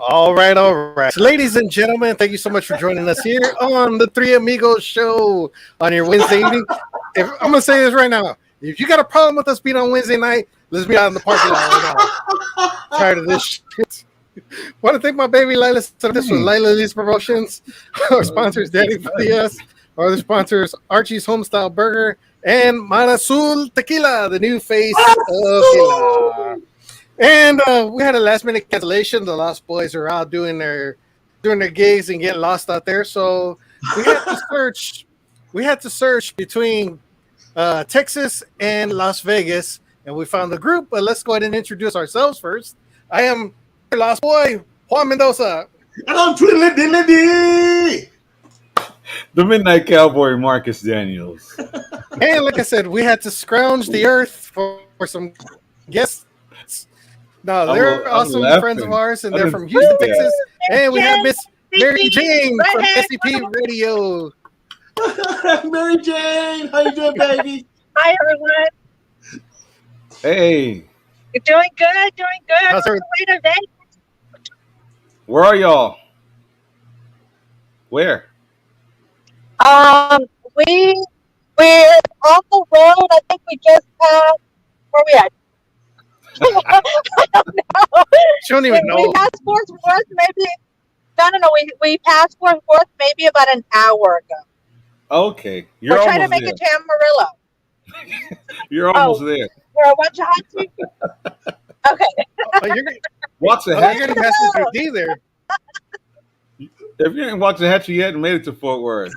All right, all right. So, ladies and gentlemen, thank you so much for joining us here on the Three Amigos Show on your Wednesday evening. I'm going to say this right now. If you got a problem with us being on Wednesday night, let's be out in the parking lot right now. Tired of this shit. Want to thank my baby Lila. So this was Lila Lee's Promotions. Our sponsors, Daddy Diaz. Our other sponsors, Archie's Homestyle Burger and Manazul Tequila, the new face of tequila. And we had a last minute cancellation. The Lost Boys are out doing their gigs and getting lost out there. So we had to search. We had to search between Texas and Las Vegas, and we found the group. But let's go ahead and introduce ourselves first. I am your Lost Boy, Juan Mendoza. And I'm Twiddly. The Midnight Cowboy, Marcus Daniels. And like I said, we had to scrounge the earth for some guests. No, they're awesome friends of ours, and they're from Houston, Texas. And we have Miss Mary Jane from SCP Radio. Mary Jane, how you doing, baby? Hi, everyone. Hey. You're doing good, doing good. How's her- Where are y'all? Where? We're on the road. I think we just passed. Where we at? I don't know. She don't even know. We passed Fort Worth, maybe. No. We passed Fort Worth maybe about an hour ago. Okay. We're trying to make it to Amarillo. You're almost there. We're at Waxahachie. Okay. You're going to pass through D there. If you ain't Waxahachie yet and made it to Fort Worth.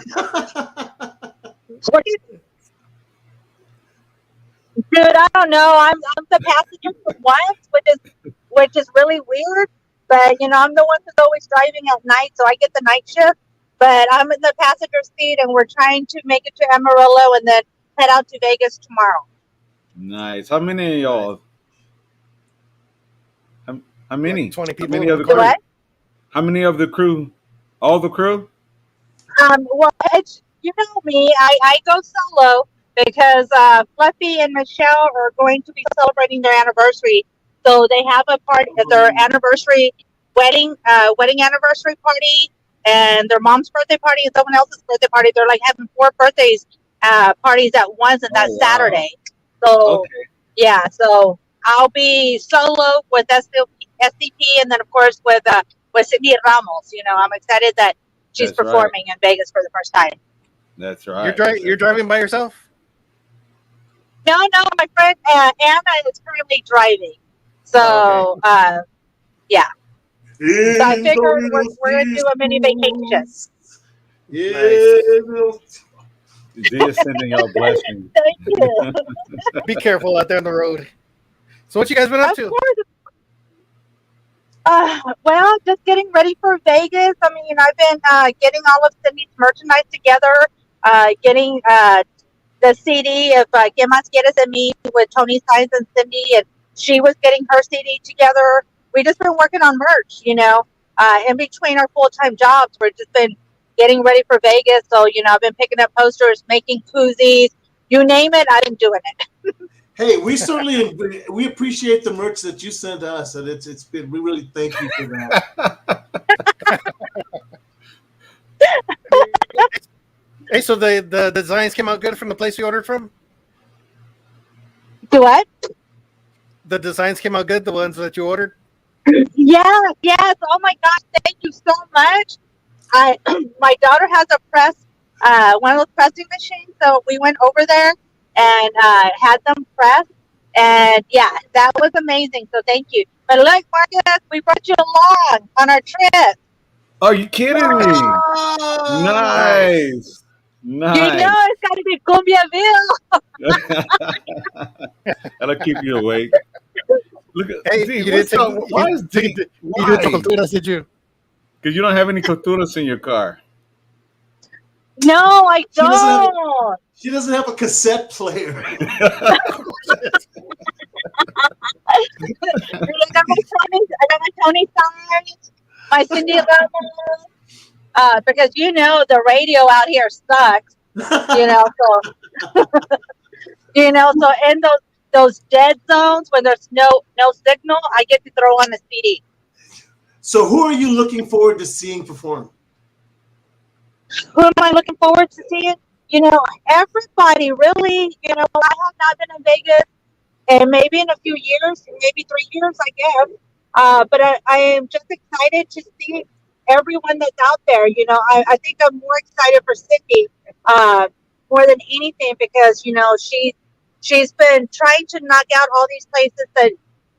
Dude, I don't know. I'm the passenger for once, which is really weird. But I'm the one who's always driving at night, so I get the night shift. But I'm in the passenger seat, and we're trying to make it to Amarillo and then head out to Vegas tomorrow. Nice. How many of y'all? How many? Like 20 people. How many of the crew? What? How many of the crew? All the crew? Well, you know me. I go solo because Fluffy and Michelle are going to be celebrating their anniversary. So they have a party, their anniversary wedding anniversary party, and their mom's birthday party and someone else's birthday party. They're like having 4 birthdays parties at once, and that's Saturday. So yeah, so I'll be solo with SCP, and then of course with Cindy Ramos. I'm excited that she's performing in Vegas for the first time. That's right. You're driving by yourself? No, my friend Anna is currently driving. So yeah. So I figured we're going to do a mini vacation. Yeah. Dear sending y'all blessings. Thank you. Be careful out there on the road. So what you guys been up to? Well, just getting ready for Vegas. I mean, I've been getting all of Cindy's merchandise together, getting the CD of Que Más Quieres de Mí with Tony Signs and Cindy, and she was getting her CD together. We just been working on merch, in between our full-time jobs. We've just been getting ready for Vegas. So, I've been picking up posters, making koozies, you name it, I've been doing it. Hey, we certainly we appreciate the merch that you sent us, and it's been we really thank you for that. Hey, so the designs came out good from the place you ordered from? Do what? The designs came out good, the ones that you ordered? Yes, yes. Oh my gosh, thank you so much. I my daughter has a press, one of those pressing machines, so we went over there and had them pressed, and yeah, that was amazing. So thank you. But look, Marcus, we brought you along on our trip. Are you kidding me? Oh, Nice. You Nice. know it's got to be Cumbiaville. That'll keep you awake. Look at Hey, D, you didn't what's take, up? Why is D? you Why? didn't take culturas, did you? Because you don't have any culturas in your car. No, I She doesn't have don't. she doesn't have a cassette player. Look at my Tony signs, my Cindy Loma, because you know the radio out here sucks. You know, so so in those dead zones when there's no signal, I get to throw on the CD. So who are you looking forward to seeing perform? Who am I looking forward to seeing? Everybody really. I have not been in Vegas, and maybe in a few years, maybe 3 years, I guess. But I am just excited to see everyone that's out there. I think I'm more excited for Cindy more than anything because she's been trying to knock out all these places that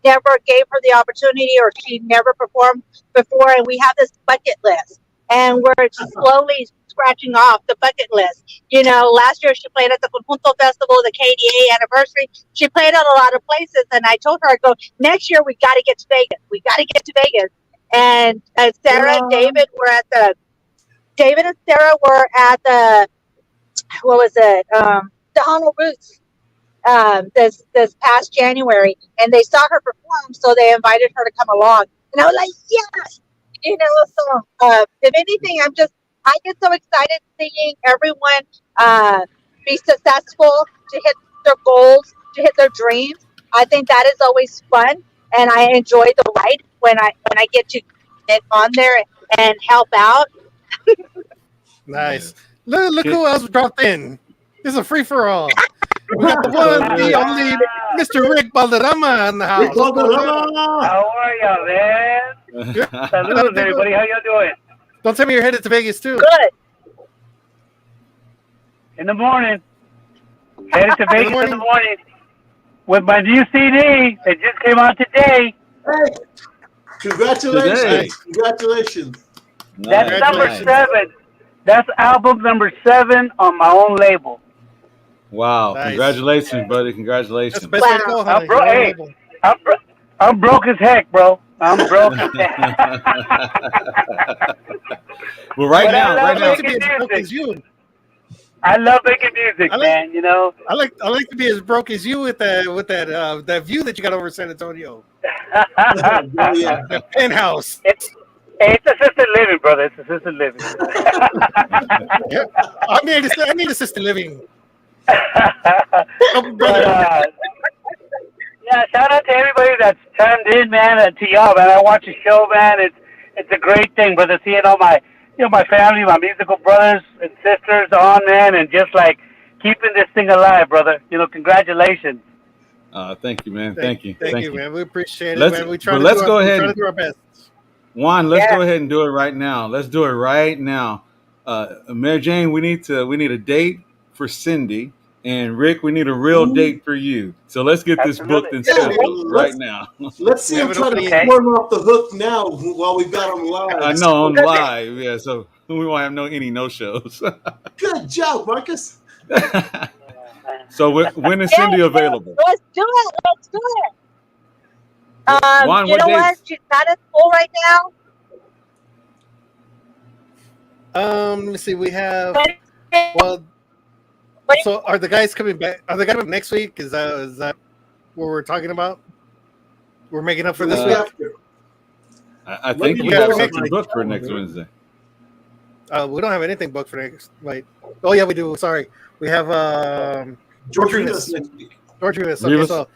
never gave her the opportunity or she never performed before, and we have this bucket list, and we're just slowly scratching off the bucket list. Last year she played at the Conjunto Festival, the KDA anniversary. She played at a lot of places, and I told her, I go, next year we got to get to Vegas. We got to get to Vegas. And Sarah and David and Sarah were at the, what was it? The Donald Roots this past January, and they saw her perform, so they invited her to come along. And I was like, yes, So if anything, I get so excited seeing everyone be successful, to hit their goals, to hit their dreams. I think that is always fun, and I enjoy the ride when I get to get on there and help out. Nice. Look who else dropped in. This is a free for all. We got the one, the only Mr. Rick Balderrama in the house. How are y'all, man? Saludos, everybody. How y'all doing? Don't tell me you're headed to Vegas too. Good. In the morning. Headed to Vegas in the morning with my new CD that just came out today. Hey, congratulations! Today. Congratulations! That's number 7. That's album number 7 on my own label. Wow! Nice. Congratulations, buddy! That's Congratulations. the best way to go, honey. Hey, I'm broke as heck, bro. I'm broke as heck. Well, right But now, I I love like to making be as broke music. as you. I love making music, man. I like to be as broke as you with that view that you got over San Antonio. Yeah. That penthouse. It's assisted living, brother. It's assisted living. Yeah. I need assisted living. Oh, But, brother. yeah, shout out to everybody that's chimed in, man, and to y'all, man. I watch the show, man. It's a great thing, brother. Seeing all my my family, my musical brothers and sisters on, man, and just like keeping this thing alive, brother. Congratulations. Thank you, man. Thank you, Thank you, man. We appreciate it, Let's- man. We try but to let's do go our, we ahead try to and- do our best. Juan, let's Yeah. go ahead and do it right now. Let's do it right now. Mary Jane, we need a date for Cindy, and Rick, we need a real date for you. So let's get this booked and Absolutely. scheduled Yeah, right now. Let's see We him have try an to opening. swarm off the hook now while we've got him live. I know on live, yeah. So we won't have any no shows. Good job, Marcus. So when is Cindy available? Let's do it. Let's do it. Juan, You what know what? dates? She's not at school right now. Let me see. We have But so are the guys coming back? Are they coming next week? Is that what we're talking about? We're making up for this week. After. I think When we do you have go something next booked for week? next Wednesday. We don't have anything booked for next. Like, oh yeah, we do. Sorry, we have George Rita's next week. George Rivas. Okay, Rivas? so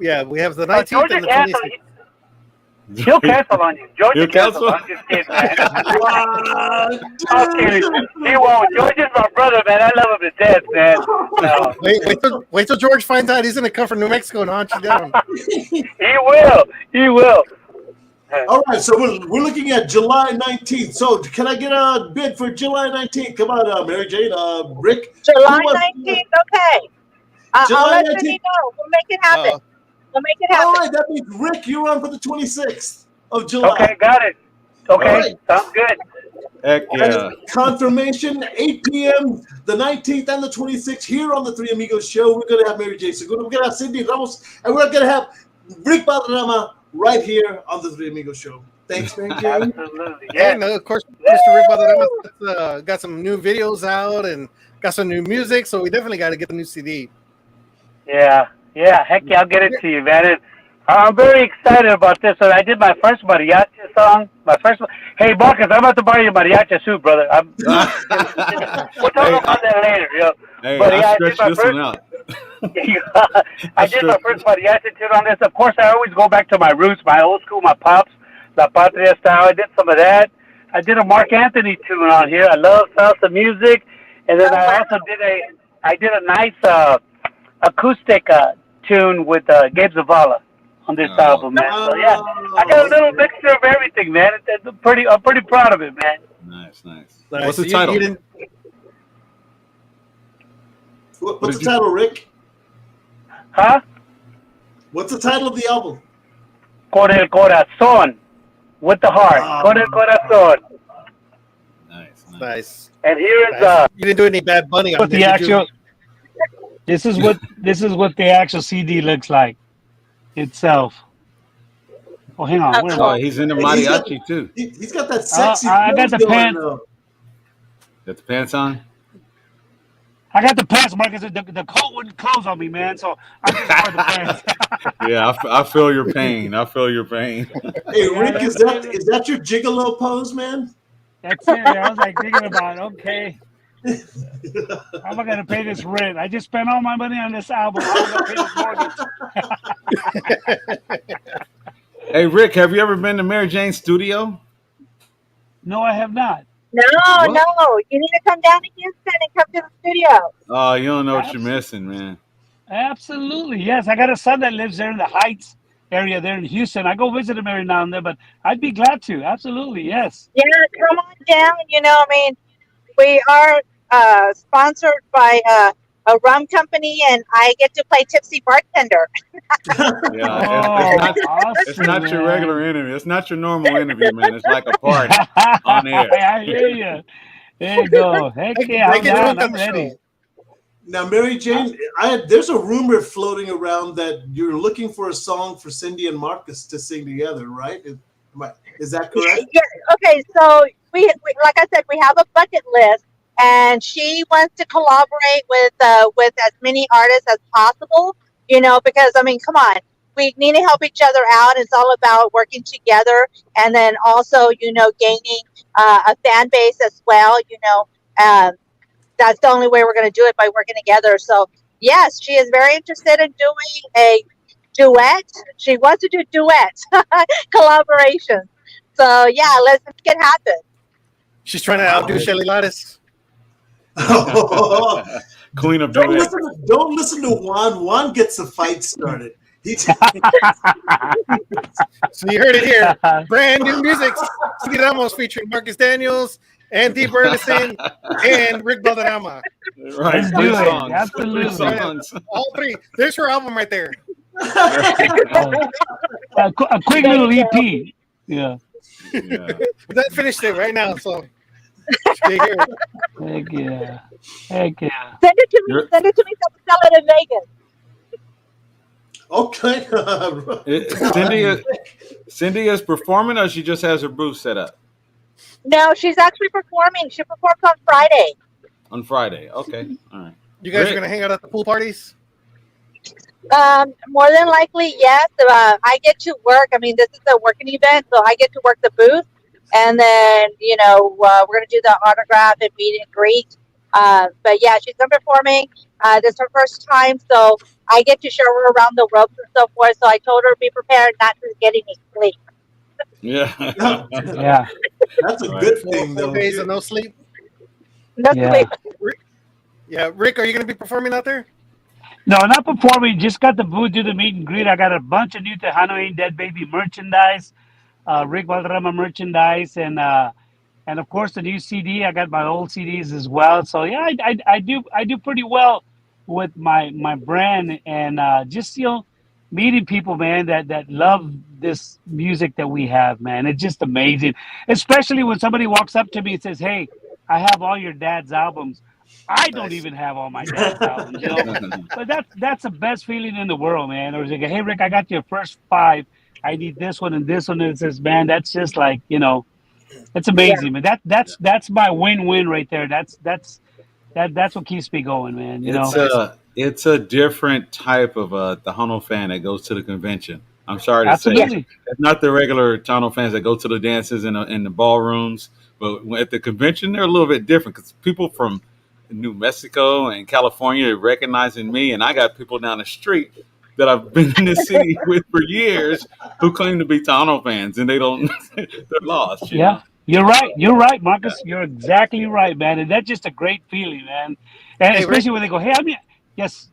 yeah, we have the Oh, 19th George and the cancel. 26th. He'll cancel on you. George He'll will cancel. cancel? I'm just kidding, man. What? I'm kidding. He won't. George is my brother, man. I love him to death, man. No. Wait till George finds out he's gonna come from New Mexico and hunt you down. He will. He will. All right, so we're looking at July 19th. So can I get a bid for July 19th? Come on, Mary Jane, Rick. July Who wants- 19th, okay. I'll July let 19th. Cindy know. We'll make it happen. Uh, We'll make it All happen. right, that means Rick, you're on for the 26th of July. Okay, got it. Okay, All right. sounds good. Heck yeah. And confirmation, 8 p.m., the 19th and the 26th, here on the Three Amigos Show. We're going to have Mary J. Segura, we're going to have Cindy Ramos, and we're going to have Rick Valderrama right here on the Three Amigos Show. Thanks, Mary J. Absolutely. Yeah, Yeah. no, of course, Mr. Rick Valderrama got some new videos out and got some new music, so we definitely got to get the new CD. Yeah. Yeah. Heck yeah, I'll get it to you, man. I'm very excited about this. So I did my first mariachi song. Hey, Marcus, I'm about to buy you a mariachi suit, brother. We'll talk about that later, yo. Hey, But I yeah, stretched this one out. I did my first mariachi tune on this. Of course, I always go back to my roots, my old school, my pops, La Patria style. I did some of that. I did a Mark Anthony tune on here. I love salsa music, and then I also did a nice acoustic tune with Gabe Zavala on this album, man. So yeah, I got a little mixture of everything, man. I'm pretty proud of it, man. Nice. Nice. What's the You title? didn't- What's the title, Rick? Huh? What's the title of the album? Con el corazón, with the heart. Con el corazón. Nice. Nice. And here is You didn't do any Bad Bunny on What the there, did you? actual this is what the actual CD looks like itself. Oh, hang on. Where am Oh, I? he's in the mariachi too. He's got that sexy I got pose the going pants. on. Got the pants on? I got the pants, Marcus. The coat wouldn't close on me, man. So I just wore the pants. Yeah, I feel your pain. Hey, Rick, is that your gigolo pose, man? That's it. I was like thinking about, okay, how am I gonna pay this rent? I just spent all my money on this album. How am I gonna pay this mortgage? Hey, Rick, have you ever been to Mary Jane's studio? No, I have not. No, What? no. You need to come down to Houston and come to the studio. Oh, you don't know what you're missing, man. Absolutely, yes. I got a son that lives there in the Heights area there in Houston. I go visit him every now and then, but I'd be glad to. Absolutely, yes. Yeah, come on down. You know, I mean, we are sponsored by a rum company, and I get to play tipsy bartender. Yeah, Oh, it's not your man. regular interview. It's not your normal interview, man. It's like a party on air. I hear you. There you go. Heck yeah, I'm down. I'm ready. Now, Mary Jane, there's a rumor floating around that you're looking for a song for Cindy and Marcus to sing together, right? Is that correct? Yeah. Okay. So we, like I said, we have a bucket list, and she wants to collaborate with as many artists as possible. You know, because I mean, come on, we need to help each other out. It's all about working together, and then also, you know, gaining a fan base as well. You know, that's the only way we're going to do it, by working together. So yes, she is very interested in doing a duet. She wants to do duets, collaboration. So yeah, let's make it happen. She's trying to outdo Shelly Lattice. Queen of Don't duet. listen to Juan. Juan gets the fight started. So you heard it here. Brand new music. Cindy Ramos featuring Marcus Daniels, Andy Ferguson, and Rick Valderrama. Right. Let's do Three it. songs. Absolutely. Three songs. All three. There's her album right there. A quick little EP. Yeah. Yeah. That finished it right now. So stay here. Heck yeah. Heck yeah. Send it to me. You're- Send it to me so we sell it in Vegas. Okay. Cindy is performing, or she just has her booth set up No, she's actually performing. She performs on Friday. on Friday. Okay. All right. You guys Rick. are going to hang out at the pool parties? More than likely, yes. I get to work. I mean, this is a working event, so I get to work the booth. And then, you know, we're going to do the autograph and meet and greet. But yeah, she's been performing. This is her first time, so I get to show her around the ropes and so forth. So I told her to be prepared not to get any sleep. Yeah. Yeah. That's a Right. good Four, thing, 4 days though. of no sleep. No Yeah. sleep. Yeah, Rick, are you going to be performing out there? No, not before we just got the booth, do the meet and greet. I got a bunch of new Tejano Ain't Dead Baby merchandise, Rick Valderrama merchandise, and of course the new CD. I got my old CDs as well. So yeah, I do pretty well with my brand and just meeting people, man, that love this music that we have, man. It's just amazing, especially when somebody walks up to me and says, "Hey, I have all your dad's albums." I don't Nice. even have all my dad's albums, but that's the best feeling in the world, man. Or like, "Hey, Rick, I got your first five. I need this one and this one." And it says, "Man, that's just like it's Yeah. amazing, man. That's my win-win right there. That's what keeps me going, man. It's a different type of Tejano fan that goes to the convention. I'm sorry to say, Absolutely. it's not the regular Tejano fans that go to the dances in the ballrooms, but at the convention they're a little bit different because people from New Mexico and California are recognizing me, and I got people down the street that I've been in this city with for years who claim to be Tejano fans, and they don't. They're lost. You Yeah. know? You're right. You're right, Marcus. You're exactly right, man. And that's just a great feeling, man. And Hey, Rick, especially when they go, "Hey, yes,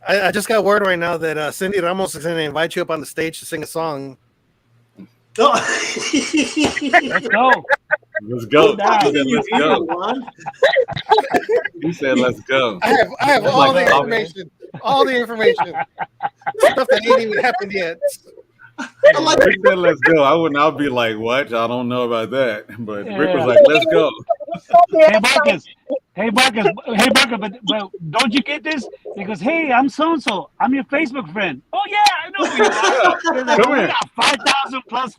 I just got word right now that Cindy Ramos is going to invite you up on the stage to sing a song. Oh. let's go." Let's go. Down. He said, You let's either go. one. He said, let's go. I have That's all like the all- information. All the information. Stuff that ain't even happened yet. I like Rick said, let's go. I'll be like, what? I don't know about that. But Rick was Yeah. like, let's go. Hey, Marcus. Hey, Marcus. Hey, Marcus. But don't you get this? He goes, "Hey, I'm so and so. I'm your Facebook friend." Oh yeah, I know who you are. He's like, Come "We here. got 5,000 plus."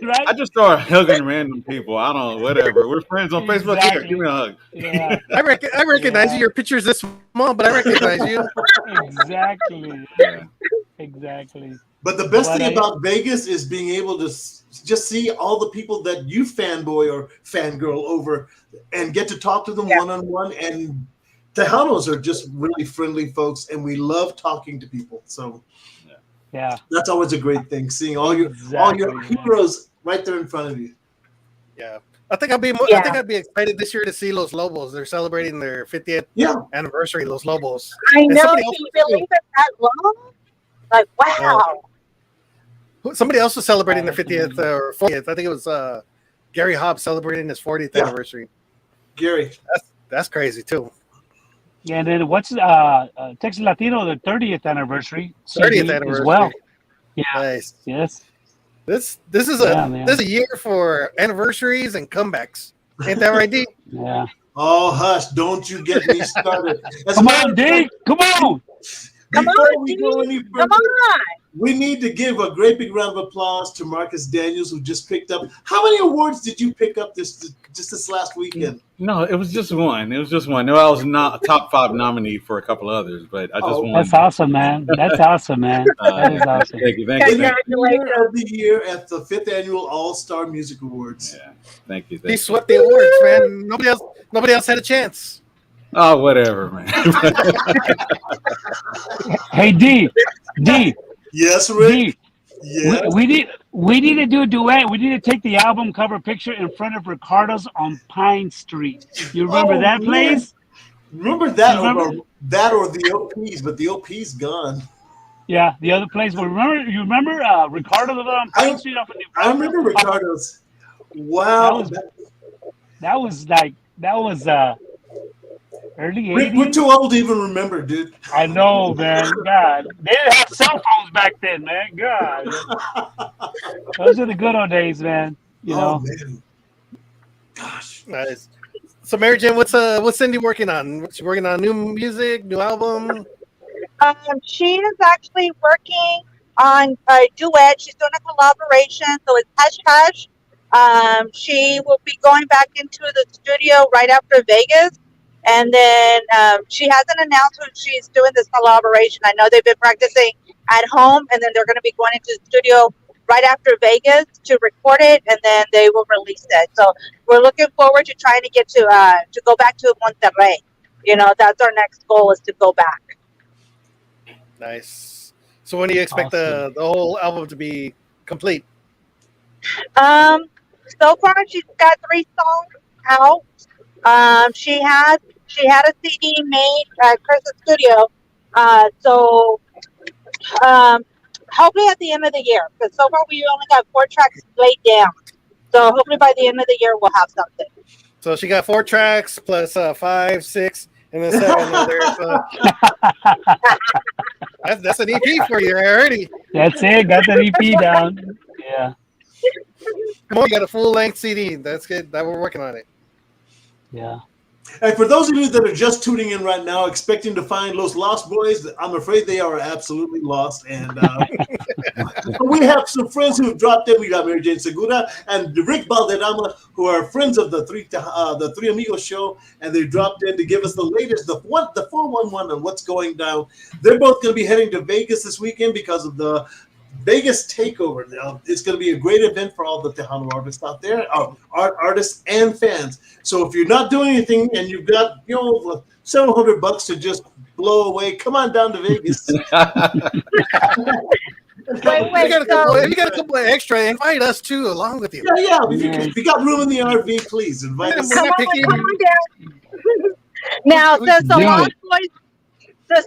Right? I just started hugging random people. I don't know, whatever. We're friends on Facebook. Here, Exactly. give me a hug. Yeah. I recognize Yeah. you. Your picture's this small, but I recognize you. Exactly. Yeah. Exactly. But the best But thing I- about Vegas is being able to just see all the people that you fanboy or fangirl over and get to talk to them one-on-one. And Tejanos are just really friendly folks, and we love talking to people. So Yeah. that's always a great thing, seeing all your Exactly, man. heroes right there in front of you. Yeah. I think I'd be excited this year to see Los Lobos. They're celebrating their 50th Yeah. anniversary, Los Lobos. I And know. somebody Can else you was too. believe it that long? Like, wow. Somebody else was celebrating their 50th or 40th. I think it was Gary Hobbs celebrating his 40th anniversary. Gary. That's crazy too. Yeah, and then what's Texas Latino, the 30th anniversary? 30th CD anniversary. as well. Yeah. Nice. Yes. This is man. a year for anniversaries and comebacks. Ain't that right, D? Yeah. Oh, hush. Don't you get me started. As a Come matter on, of D. fact, Come on. Come before on, we D. go any Come further, on. we need to give a great big round of applause to Marcus Daniels, who just picked up. How many awards did you pick up this last weekend? No, it was just one. It was just one. No, I was not a top 5 nominee for a couple of others, but I just won. That's awesome, man. That's awesome, man. That is awesome. Thank you. Thank you. Thank you. Winner of the year at the 5th annual All Star Music Awards. Yeah. Thank you. He Thank you. swept the awards, man. Nobody else had a chance. Oh, whatever, man. Hey, D. Yes, Rick. D. Yes. We need to do a duet. We need to take the album cover picture in front of Ricardo's on Pine Street. You remember that man. place? Remember that, You remember? or the OPs, but the OP's gone. Yeah, the other place. But you remember Ricardo lived on Pine Street off of New I remember Ricardo's. Wow. That was early Rick, 80s. we're too old to even remember, dude. I know, man. God, they didn't have cell phones back then, man. God, those are the good old days, man. You know. Man. Gosh. Nice. So, Mary Jane, what's Cindy working on? She working on new music, new album? She is actually working on a duet. She's doing a collaboration, so it's Hush Hush. She will be going back into the studio right after Vegas. And then she hasn't announced who she's doing this collaboration. I know they've been practicing at home, and then they're going to be going into the studio right after Vegas to record it, and then they will release it. So we're looking forward to trying to get to go back to Monterrey. That's our next goal, is to go back. Nice. So when do you expect the whole album to be complete? So far she's got 3 songs out. She had a CD made at Chris's studio. So hopefully at the end of the year, because so far we only got 4 tracks laid down. So hopefully by the end of the year we'll have something. So she got 4 tracks plus 5, 6, and then 7 others. That's an EP for you already. That's it. Got the EP down. Yeah. Come on, you got a full length CD. That's good. That we're working on it. Yeah. And for those of you that are just tuning in right now, expecting to find Los Lost Boys, I'm afraid they are absolutely lost. And we have some friends who have dropped in. We got Mary Jane Segura and Rick Valderrama, who are friends of the Three Amigos show, and they dropped in to give us the latest, the 411 on what's going down. They're both going to be heading to Vegas this weekend because of the Vegas takeover. Now, it's going to be a great event for all the Tejano artists out there, artists and fans. So if you're not doing anything and you've got several $100 to just blow away, come on down to Vegas. Wait, You got a couple of extra. Invite us too, along with you. Yeah. If you got room in the RV, please invite us. Come on down. Now, since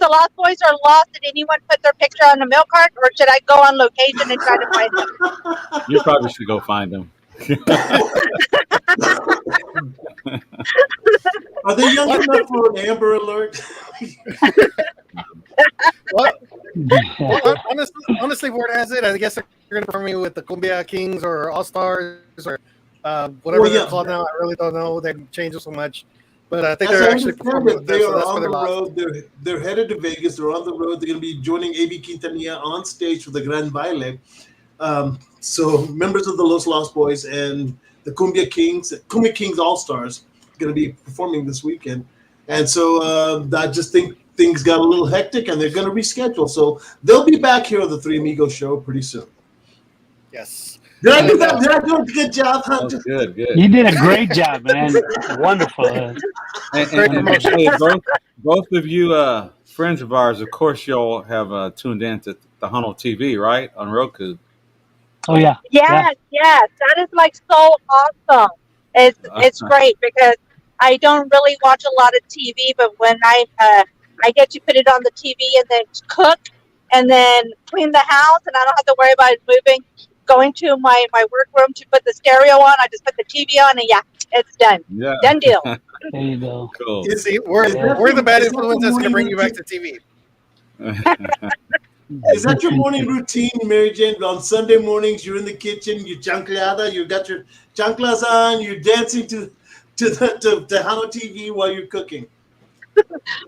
the Lost Boys are lost, did anyone put their picture on the milk cart, or should I go on location and try to find them? You probably should go find them. Are they young enough for an Amber Alert? Well, honestly, word has it, I guess they're going to perform me with the Cumbia Kings or All Stars or whatever they're called now. I really don't know. They've changed so much. But I think they're actually performing. They are on the road. They're headed to Vegas. They're on the road. They're going to be joining A.B. Quintanilla on stage for the Gran Baile. So members of the Los Lost Boys and the Cumbia Kings All Stars are going to be performing this weekend. And so I just think things got a little hectic, and they're going to reschedule. So they'll be back here on the Three Amigos show pretty soon. Yes. Did I do that? Did I do a good job, Hunter? Good. You did a great job, man. Wonderful. And both of you friends of ours, of course, y'all have tuned in to Tejano TV, right? On Roku. Oh, yeah. Yes. That is like so awesome. It's great because I don't really watch a lot of TV, but when I get to put it on the TV and then cook and then clean the house, and I don't have to worry about it moving. Going to my workroom to put the stereo on, I just put the TV on, and it's done. Yeah. Done deal. There you go. Cool. You see, we're the bad influence that's going to bring you back to TV. Is that your morning routine, Mary Jane? On Sunday mornings, you're in the kitchen, you chancleada, you got your chanclas on, you're dancing to Tejano TV while you're cooking.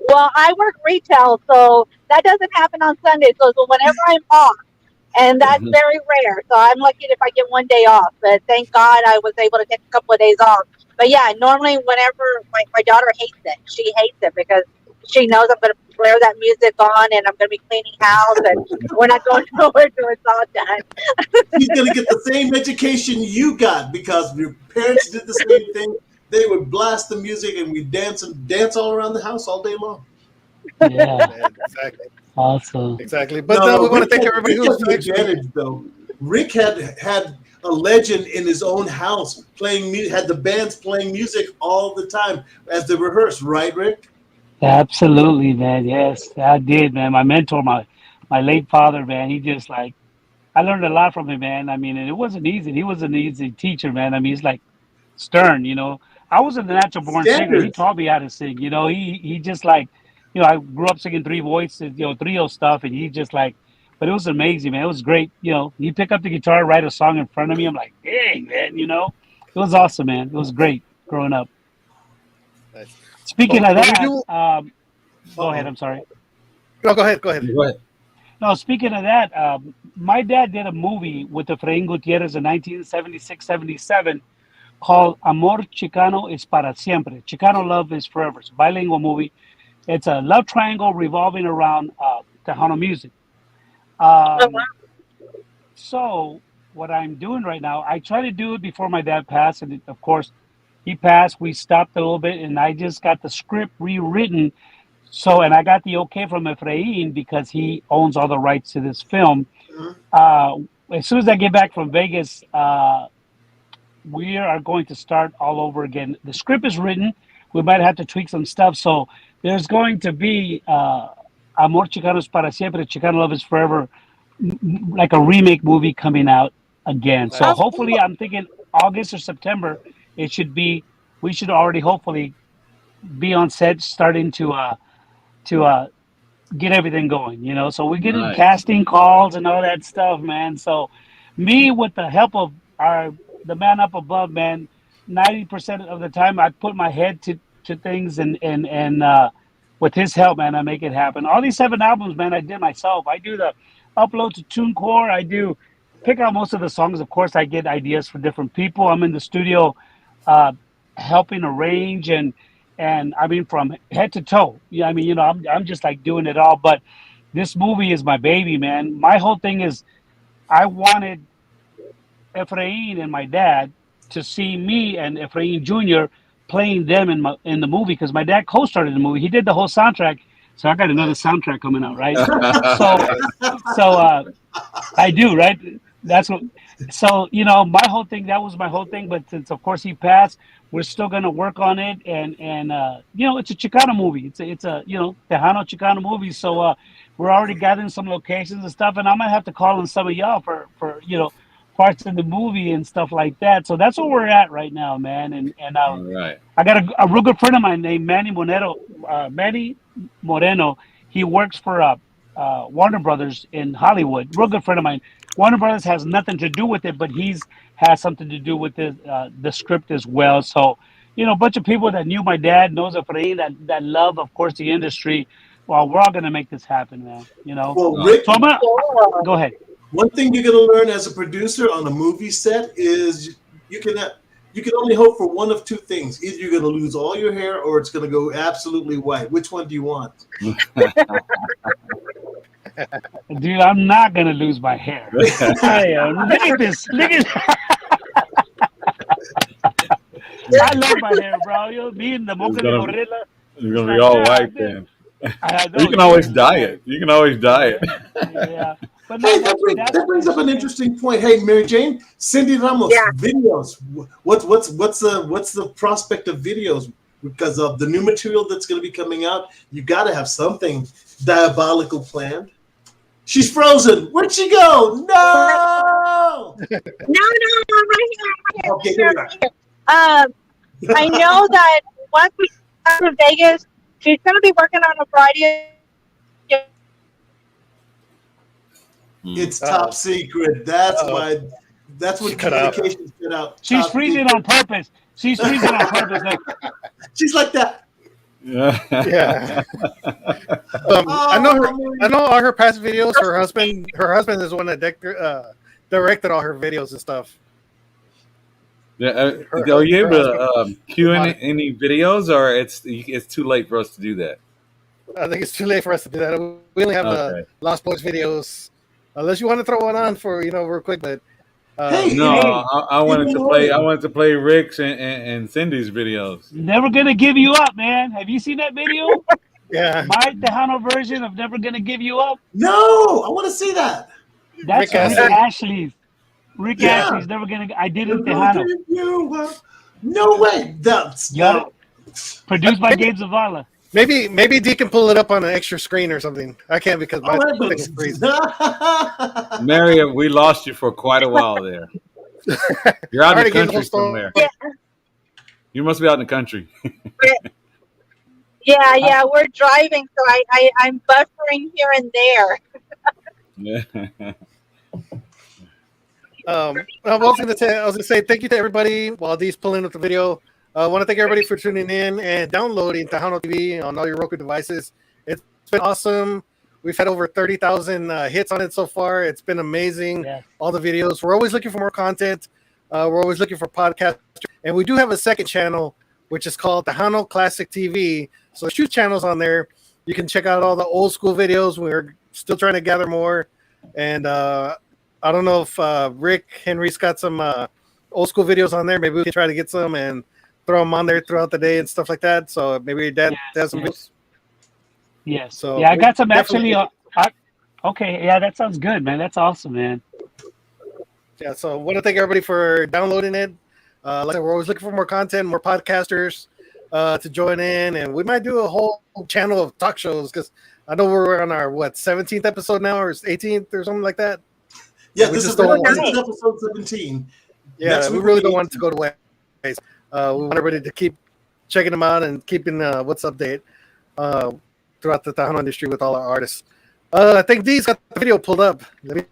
Well, I work retail, so that doesn't happen on Sundays. So whenever I'm off, and that's very rare. So I'm lucky if I get one day off. But thank God I was able to take a couple of days off. But yeah, normally whenever my daughter hates it. She hates it because she knows I'm going to blare that music on and I'm going to be cleaning house and we're not going nowhere until it's all done. She's going to get the same education you got because your parents did the same thing. They would blast the music and we dance all around the house all day long. Yeah. Exactly. Awesome. Exactly. But we want to thank everybody who's advantage, though. Rick had a legend in his own house had the bands playing music all the time as they rehearsed, right, Rick? Absolutely, man. Yes, I did, man. My mentor, my late father, man, he just I learned a lot from him, man. I mean, and it wasn't easy. He was an easy teacher, man. I mean, he's like stern, I wasn't a natural born singer. He taught me how to sing, he just I grew up singing 3 voices, trio stuff, and he just but it was amazing, man. It was great. He pick up the guitar, write a song in front of me. I'm like, dang, man, it was awesome, man. It was great growing up. Nice. Speaking of that, go ahead. I'm sorry. No, go ahead. Go ahead. No, speaking of that, my dad did a movie with Efraín Gutierrez in 1976-77 called Amor Chicano es para siempre. Chicano love is forever. It's a bilingual movie. It's a love triangle revolving around Tejano music. So what I'm doing right now. I tried to do it before my dad passed, and of course, he passed. We stopped a little bit, and I just got the script rewritten. So, and I got the okay from Efrain because he owns all the rights to this film. As soon as I get back from Vegas, we are going to start all over again. The script is written. We might have to tweak some stuff. So there's going to be Amor Chicano es para siempre, Chicano Love is Forever, like a remake movie coming out again. So hopefully, I'm thinking August or September, it should be. We should already hopefully be on set, starting to get everything going. So we're getting casting calls and all that stuff, man. So me, with the help of the man up above, man, 90% of the time I put my head to things, and with his help, man, I make it happen. All these 7 albums, man, I did myself. I do the upload to TuneCore. I do pick out most of the songs. Of course, I get ideas for different people. I'm in the studio helping arrange, and I mean, from head to toe. Yeah, I mean, I'm just like doing it all. But this movie is my baby, man. My whole thing is, I wanted Efrain and my dad to see me and Efrain Jr. playing them in the movie, because my dad co-starred in the movie. He did the whole soundtrack, so I got another soundtrack coming out, right? so I do, right? That's what. So my whole thing. That was my whole thing. But since of course he passed, we're still gonna work on it, and it's a Chicano movie. It's a Tejano Chicano movie. So we're already gathering some locations and stuff, and I might have to call on some of y'all for parts of the movie and stuff like that. So that's where we're at right now, man. And right. I got a real good friend of mine named Manny Moreno. He works for Warner Brothers in Hollywood. Real good friend of mine. Warner Brothers has nothing to do with it, but he's has something to do with the script as well. So, a bunch of people that knew my dad, knows Efrain, that love, of course, the industry. Well, we're all gonna make this happen, man. Well, Rick, So go ahead. one thing you're gonna learn as a producer on a movie set is you can only hope for one of two things. Either you're gonna lose all your hair, or it's gonna go absolutely white. Which one do you want? Dude, I'm not gonna lose my hair. I am. Look at this. Look at. I love my hair, bro. Me and the Mocha de Gorilla. You're gonna be all white then. You can always dye it. Yeah. But Hey, that brings up an interesting point. Hey, Mary Jane, Cindy Ramos, videos. What's the prospect of videos? Because of the new material that's going to be coming out, you got to have something diabolical planned. She's frozen. Where'd she go? No. No, I'm right here. Okay, here we are. I know that once we come to Vegas, she's going to be working on a variety of. It's top secret. That's why. That's what communications cut out. She's freezing on purpose. She's freezing on purpose. Like, she's like that. Yeah. I know all her past videos. Her husband is the one that directed all her videos and stuff. Yeah. Are you able to cue any videos, or it's too late for us to do that? I think it's too late for us to do that. We only have the Lost Boys videos. Unless you want to throw one on for real quick, but I wanted to play Rick's and Cindy's videos. Never Gonna Give You Up, man. Have you seen that video? Yeah. My Tejano version of Never Gonna Give You Up. No, I want to see that. That's Rick Ashley's. Rick Ashley's Never Gonna. I did it Tejano. No way. That's produced by Gabe Zavala. Maybe D can pull it up on an extra screen or something. I can't because my thing is freezing. Mary, we lost you for quite a while there. You're out in the country somewhere. Yeah. You must be out in the country. Yeah, we're driving, so I'm buffering here and there. Yeah. I was gonna say thank you to everybody while D's pulling up the video. I want to thank everybody for tuning in and downloading Tejano TV on all your Roku devices. It's been awesome. We've had over 30,000 hits on it so far. It's been amazing. Yeah. All the videos. We're always looking for more content. We're always looking for podcasts. And we do have a second channel, which is called Tejano Classic TV. So there's 2 channels on there. You can check out all the old school videos. We're still trying to gather more. And I don't know if Rick Henry's got some old school videos on there. Maybe we can try to get some and throw them on there throughout the day and stuff like that. So maybe Dad has some videos. Yes. So Yeah, I got some definitely- actually. Okay. Yeah, that sounds good, man. That's awesome, man. Yeah, so I want to thank everybody for downloading it. Like I said, we're always looking for more content, more podcasters to join in, and we might do a whole channel of talk shows because I know we're on our 17th episode now or 18th or something like that. Yeah, We this just is don't this want- is episode 17. Yeah, Next we week really will be don't want it to go to waste. We want everybody to keep checking them out and keeping what's update throughout the Tejano industry with all our artists. I think Dee's got the video pulled up. Let me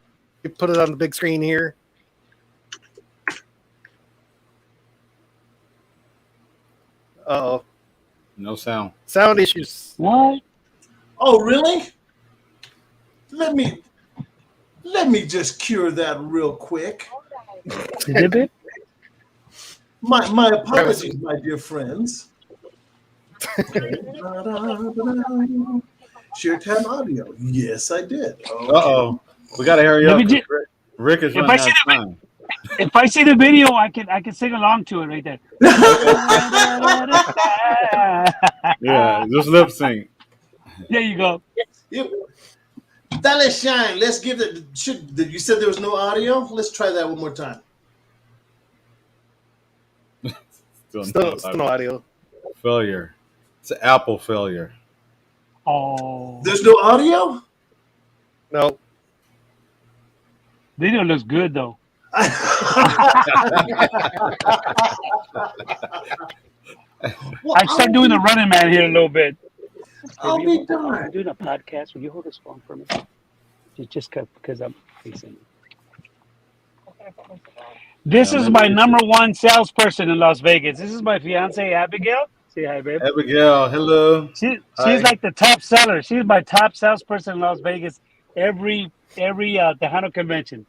put it on the big screen here. Uh-oh. No sound. Sound issues. What? Oh, really? Let me just cure that real quick. Did it? My apologies, my dear friends. Share time audio. Yes, I did. Uh-oh. We got to hurry Let up. me ju- Rick is If running I out see of time. If I see the video, I can sing along to it right there. Yeah, just lip sync. There you go. Yep. Dale Shine. Let's give it. You said there was no audio? Let's try that one more time. Still no audio. Failure. It's an Apple failure. Oh, There's no audio? No. video looks good though. Well, I start doing the running man here a little bit. I'll be darned. I'm doing a podcast. Will you hold this phone for me? Just because I'm facing. This is my number one salesperson in Las Vegas. This is my fiance Abigail. Say hi, babe. Abigail, hello. She's Hi. like the top seller. She's my top salesperson in Las Vegas. Every Tejano convention.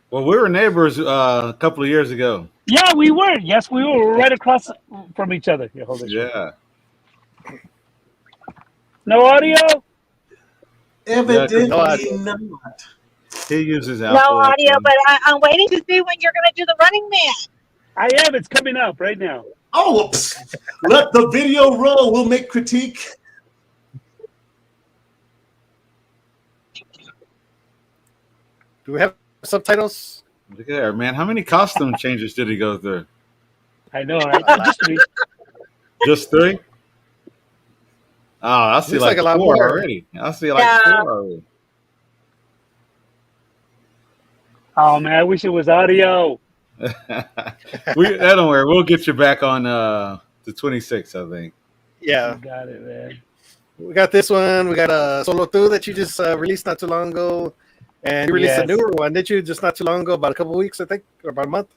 Well, we were neighbors a couple of years ago. Yeah, we were. Yes, we were. We're right across from each other. Here, hold this. Yeah. No audio. Evidently no audio. not. He uses No Apple. audio, but I'm waiting to see when you're going to do the Running Man. I am. It's coming up right now. Oh, whoops. Let the video roll. We'll make critique. Do we have subtitles? Look at that, man. How many costume changes did he go through? I know, right? Just me. Just 3? Oh, I see Looks like like a lot 4 more. already. I see like Yeah. 4 already. Oh man, I wish it was audio. Don't worry. We'll get you back on the 26th, I think. Yeah. Got it, man. We got this one. We got a Solo 2 that you just released not too long ago. And you released a Yes. newer one, did you? Just not too long ago, about a couple of weeks, I think, or about a month.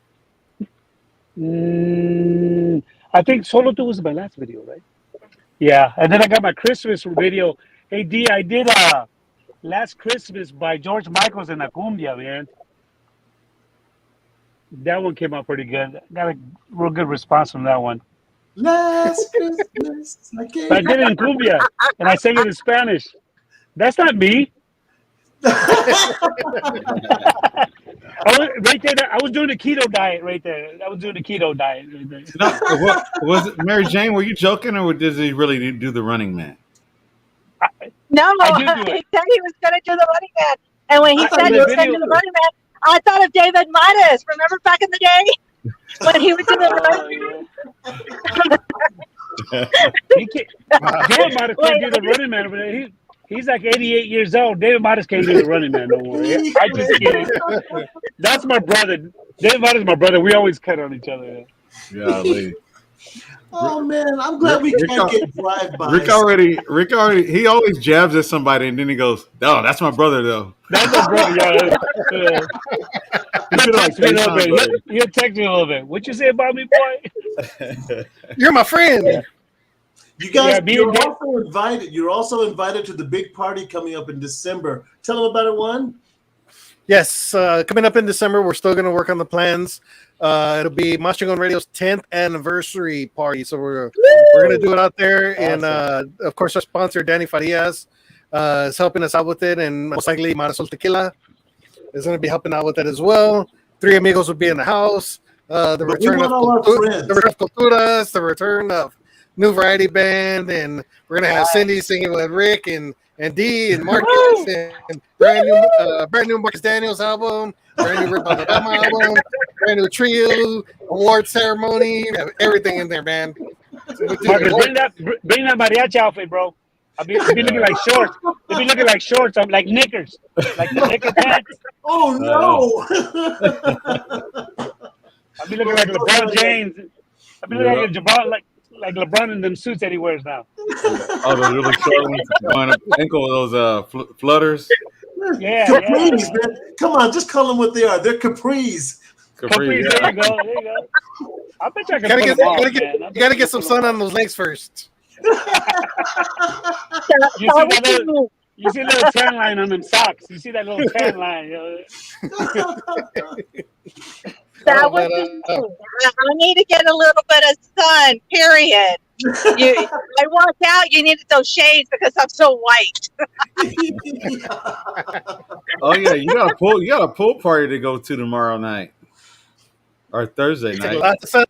I think Solo 2 was my last video, right? Yeah, and then I got my Christmas video. Hey D, I did Last Christmas by George Michael's in La Cumbia, man. That one came out pretty good. Got a real good response from that one. Last Christmas, I gave But I did it in cumbia, and I sang it in Spanish. That's not me. I was doing the keto diet right there. I was doing the keto diet right there. No, what, was it Mary Jane? Were you joking, or does he really do the Running Man? No, I he did do it. said he was going to do the Running Man. And when he I said thought he the was going to video- do the Running Man, I thought of David Midas. Remember back in the day? When he was doing the Running Man? He can't, David Midas can't do the running man, but he's like 88 years old. David Midas can't do the running man no more. I just kidding. That's my brother. David Midas is my brother. We always cut on each other. Golly. Oh man, I'm glad we Rick- can't get drive-bys. Rick already, he always jabs at somebody and then he goes, "Oh, that's my brother, though." That's my brother, y'all. He'll text me a little bit. He'll text me a little bit. What you say about me, boy? You're my friend. You guys, Yeah, me and Dave- also invited. You're also invited to the big party coming up in December. Tell them about it, one. Yes, coming up in December, we're still going to work on the plans. It'll be Mastering on Radio's 10th anniversary party. So we're going to do it out there. And of course, our sponsor, Danny Farias, is helping us out with it. And most likely, Marisol Tequila. is going to be helping out with it as well. Three Amigos will be in the house. The But we return of want all our friends. the return of Culturas, the return of New Variety Band, and we're gonna have Cindy singing with Rick and D and Marcus, and brand new Marcus Daniels album, brand new Rick Valderrama album, brand new trio, award ceremony, we have everything in there, man. So Marcus, bring that mariachi outfit, bro. I'll be looking like shorts. They'll be looking like shorts. I'm like knickers, like the knicker pants. Oh no! I'll be looking like LeBron James. I'll be looking like LeBron, like LeBron in them suits that he wears now. Oh, those really short ones going up the ankle with those flutters. Yeah, Capris, man. Come on, just call them what they are. They're capris. Capris, Yeah. there you go. I bet you I can gotta put get, them on, gotta man. get, you gotta get some sun on those legs first. You see a little tan line on them socks. You see that little tan line. That was I need to get a little bit of sun, period. I walk out, you needed those shades because I'm so white. Oh yeah, you got a pool party to go to tomorrow night or Thursday night. Lots of sun.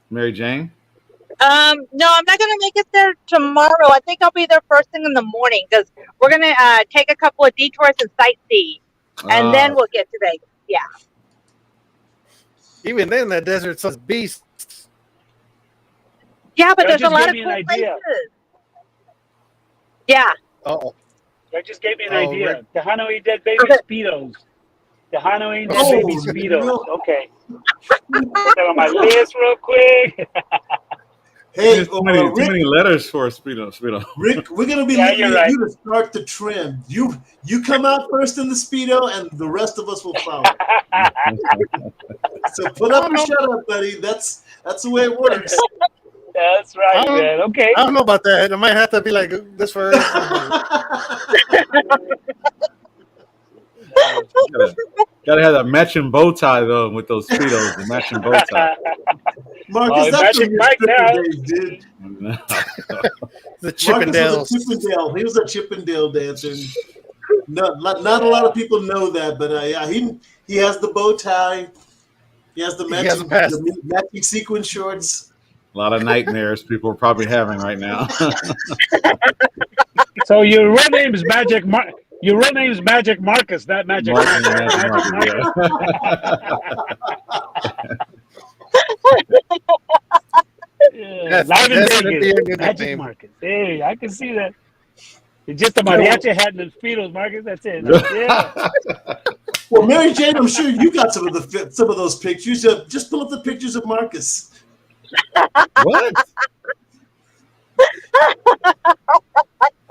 Mary Jane. No, I'm not gonna make it there tomorrow. I think I'll be there first thing in the morning because we're gonna take a couple of detours and sightsee, and then we'll get to Vegas. Yeah. Even then, that desert sun's beast. Yeah, but That there's a just lot gave of me cool an idea. places. Yeah. Oh, That just gave me an Oh, idea. Rick. The Hanoi Dead Baby Speedos. The Hanoi Dead Baby Speedos. no. Okay. Put that on my list real quick. Hey, Too many letters for a speedo. Rick, we're gonna be Yeah, looking you're at right. you to start the trend. You come out first in the speedo, and the rest of us will follow. So put up or shut up, buddy. That's the way it works. That's right, Um, man. Okay. I don't know about that. I might have to be like this for. Gotta have that matching bow tie though with those speedos. The matching bow tie. Marcus, that's Magic from your Mike now. stripper days, dude. The Marcus Chippendales. was a Chippendale. He was a Chippendale dancer. Not a lot of people know that, but yeah, he has the bow tie. He has the has matching, a pass. the matching sequin shorts. A lot of nightmares people are probably having right now. So your real name is Magic Your real name is Magic Marcus, not Magic Marcus, Marcus. Magic Marcus, Yeah, That's- live in that's gonna Vegas. be a good Magic nickname. Marcus. Hey, I can see that. It's just a mariachi hat and the Speedos, Marcus. That's it. Yeah. Well, Mary Jane, I'm sure you got some of those pictures. Just pull up the pictures of Marcus. What?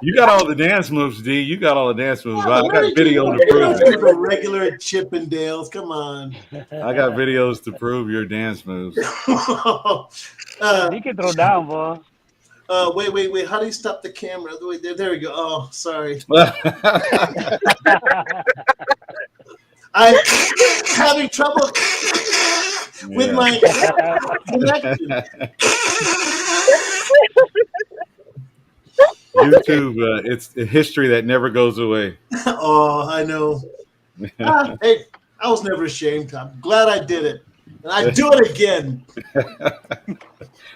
You got all the dance moves, D. You got all the dance moves. I got video to prove it. The regular Chippendales. Come on. I got videos to prove your dance moves. You can throw down, boy. Wait. How do you stop the camera? Wait, there we go. Oh, sorry. I'm having trouble with my connection. YouTube, it's a history that never goes away. Oh, I know. Hey, I was never ashamed. I'm glad I did it. And I do it again.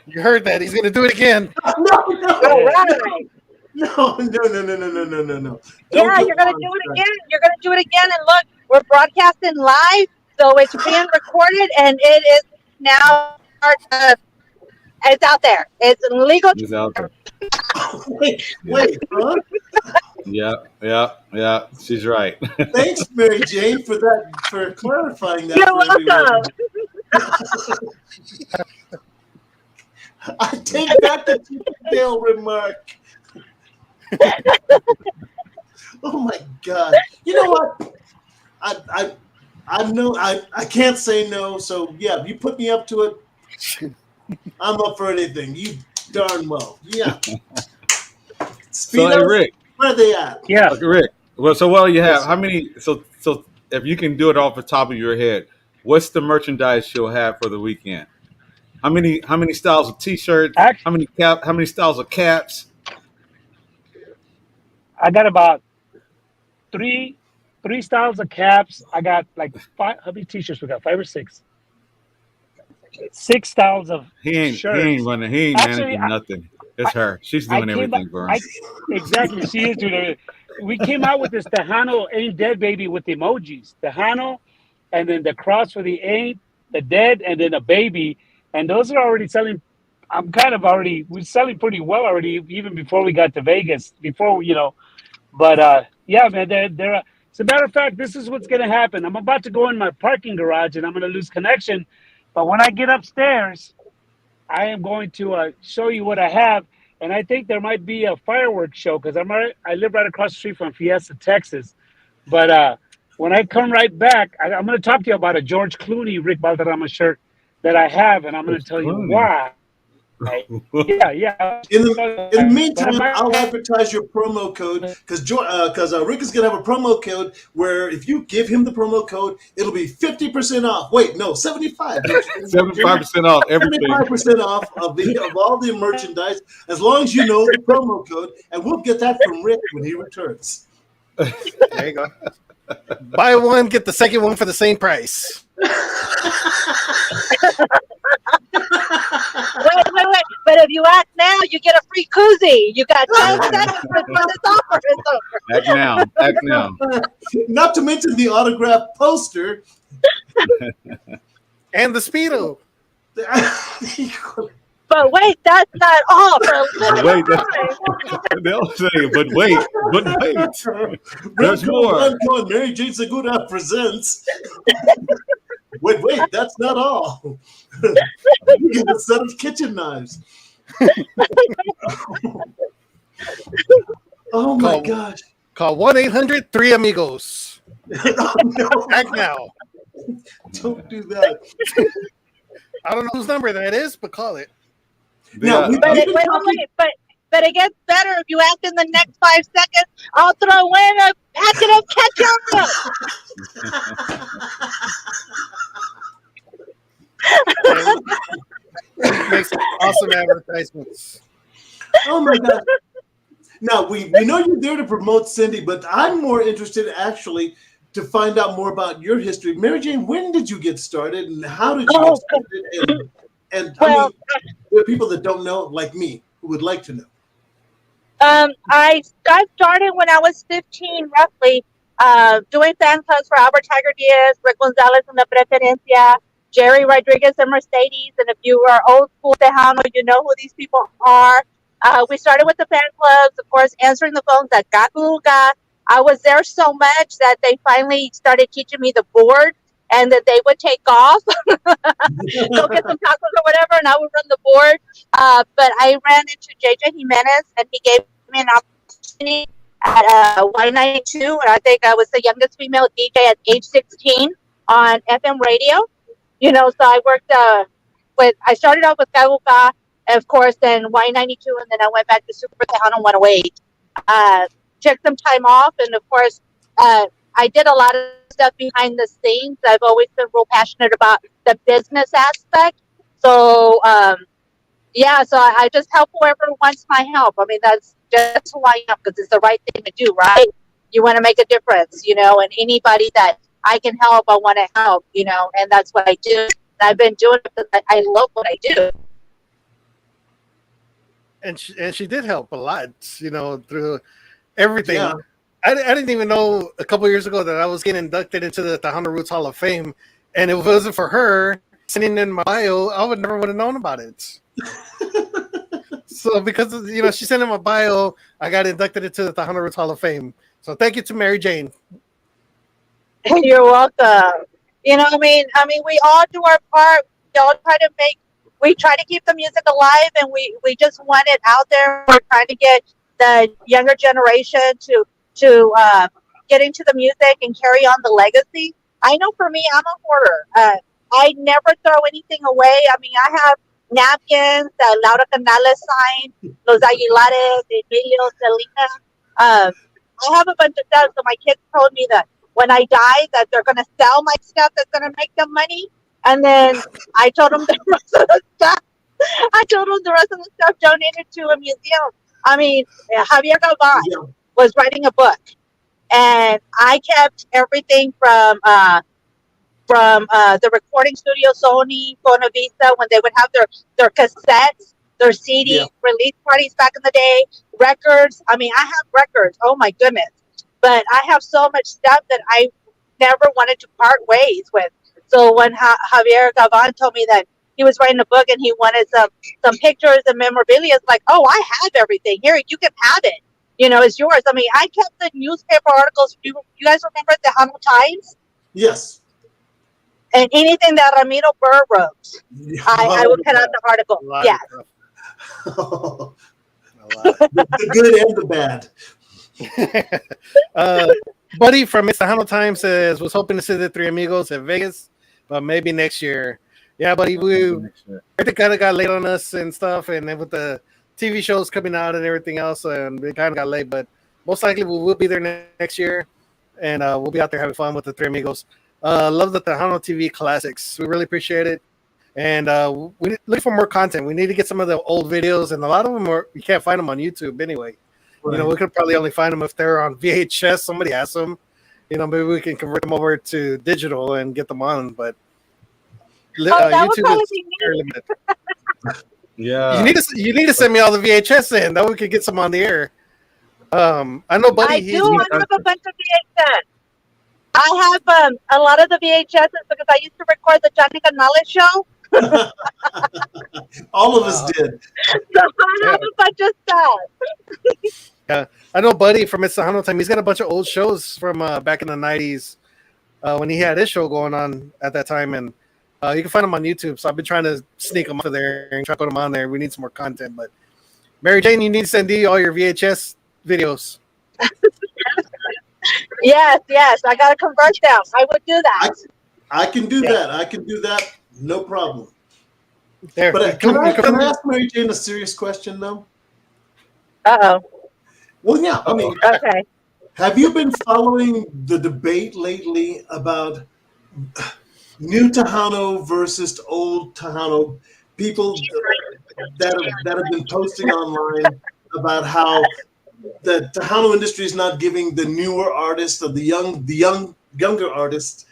You heard that? He's gonna do it again. All right. No. Yeah, Don't you're get gonna do it on again. You're gonna do it again, and look, we're broadcasting live, so it's being recorded, and it is now. It's out there. It's legal. He's out there. Wait, huh? Yeah. She's right. Thanks, Mary Jane, for clarifying that. You're for everyone. welcome. I take back the Chippendale remark. Oh my God! You know what? I know I can't say no. So yeah, if you put me up to it, I'm up for anything. You darn well. Yeah. So, hey, Rick. Where are they at? Yeah. Rick. Well, so what do you have? How many? So if you can do it off the top of your head, what's the merchandise you'll have for the weekend? How many styles of T-shirts? How many styles of caps? I got about 3 three styles of caps. I got like five. How many t-shirts we got? Five or six? Six styles of He ain't shirts. running. He ain't Actually, managing nothing. It's I, her. She's I doing came out. everything for him. I exactly. She is doing it. We came out with this Tejano ain't dead baby with the emojis. Tejano, and then the cross for the ain't, the dead, and then a baby. And those are already selling. I'm kind of already. We're selling pretty well already, even before we got to Vegas. Before but yeah, man. They're. As a matter of fact, this is what's going to happen. I'm about to go in my parking garage, and I'm going to lose connection. But when I get upstairs, I am going to show you what I have, and I think there might be a fireworks show because I live right across the street from Fiesta, Texas. But when I come right back, I'm going to talk to you about a George Clooney Rick Valderrama shirt that I have, and I'm going to tell you Clooney. why. Yeah. In the But meantime, I'll advertise your promo code because Rick is gonna have a promo code where if you give him the promo code, it'll be 50% off. Wait, no, 75. 75% off everything. 75% off of all the merchandise, as long as you know the promo code, and we'll get that from Rick when he returns. There you go. Buy one, get the second one for the same price. Wait. But if you act now, you get a free koozie. You got 10 seconds before this offer is over. Act now. Not to mention the autographed poster. And the Speedo. But wait, that's not all. For a limited time. They'll say, but wait. There's more. Mary Jane Segura presents. Wait, that's not all. You get a set of kitchen knives. Oh my gosh. Call 1-800-3-AMIGOS. Oh, no. Act now. Don't do that. I don't know whose number that is, but call it. Now, But it gets better if you act in the next 5 seconds. I'll throw in a packet of ketchup. Makes awesome advertisements. Oh my God. Now, we know you're there to promote Cindy, but I'm more interested actually to find out more about your history. Mary Jane, when did you get started and how did you get started? And Well, there are people that don't know, like me, who would like to know. I got started when I was 15, roughly, doing fan clubs for Albert Tiger Diaz, Rick Gonzalez and La Preferencia, Jerry Rodriguez and Mercedes. And if you are old school Tejano, you know who these people are. We started with the fan clubs, of course, answering the phones at Gakuga. I was there so much that they finally started teaching me the board and that they would take off, go get some tacos or whatever, and I would run the board. But I ran into JJ Jimenez, and he gave me an opportunity at Y92, and I think I was the youngest female DJ at age 16 on FM radio. So I worked I started out with Gaguka, of course, then Y92, and then I went back to Super Tejano 108. Took some time off, and of course, I did a lot of stuff behind the scenes. I've always been real passionate about the business aspect. So, so I just help whoever wants my help. I mean, that's just who I am because it's the right thing to do, right? You want to make a difference, and anybody that I can help, I want to help, and that's what I do. And I've been doing it because I love what I do. And she did help a lot, through everything. Yeah. I didn't even know a couple years ago that I was getting inducted into the Tejano Roots Hall of Fame. And if it wasn't for her sending in my bio, I would never would have known about it. So because, she sent in my bio, I got inducted into the Tejano Roots Hall of Fame. So thank you to Mary Jane. You're welcome. We all do our part. We try to keep the music alive, and we just want it out there. We're trying to get the younger generation to get into the music and carry on the legacy. I know for me, I'm a hoarder. I never throw anything away. I mean, I have napkins that Laura Canales signed, Los Aguilares, Emilio, Selena. I have a bunch of stuff. So my kids told me that when I die, that they're going to sell my stuff that's going to make them money. And then I told them the rest of the stuff. Donated to a museum. I mean, Javier Galvan was writing a book. and I kept everything from the recording studio, Sony, Bona Vista, when they would have their cassettes, their CD Yeah. release parties back in the day, records. I mean, I have records. Oh my goodness! But I have so much stuff that I never wanted to part ways with. So when Javier Gavan told me that he was writing a book and he wanted some pictures and memorabilia, it's like, oh, I have everything here. You can have it. You know, it's yours. I mean, I kept the newspaper articles. You guys remember the Hano Times? Yes. And anything that Ramiro Burr wrote, I would cut out the article. Yeah. The good and the bad. Buddy from It's the Hano Times says, was hoping to see the Three Amigos at Vegas, but maybe next year. Yeah, buddy, everything kind of got late on us and stuff, and then with the TV shows coming out and everything else, and it kind of got late, but most likely we will be there next year, and we'll be out there having fun with the Three Amigos. Love the Tejano TV classics. We really appreciate it. And we look for more content. We need to get some of the old videos, and a lot of them you can't find them on YouTube anyway. Right. You know, we could probably only find them if they're on VHS. Somebody has them. You know, maybe we can convert them over to digital and get them on. But YouTube is very limited. Yeah, you need to send me all the VHS in. That we could get some on the air. I know, buddy. I have a bunch of VHS. I have a lot of the VHSs because I used to record the Johnny Canales show. All of us did. So I have a bunch of stuff. Yeah, I know, buddy from It's the Hano Time. He's got a bunch of old shows from back in the 90s when he had his show going on at that time, and you can find them on YouTube. So I've been trying to sneak them up there and try to put them on there. We need some more content, but Mary Jane, you need to send D all your VHS videos. Yes, I gotta convert them. I would do that. I can do that. I can do that. No problem. There. But can I ask Mary Jane a serious question, though? Uh-oh. Well, yeah. I mean, okay. Have you been following the debate lately about new Tejano versus old Tejano? People that have been posting online about how the Tejano industry is not giving the newer artists or the younger artists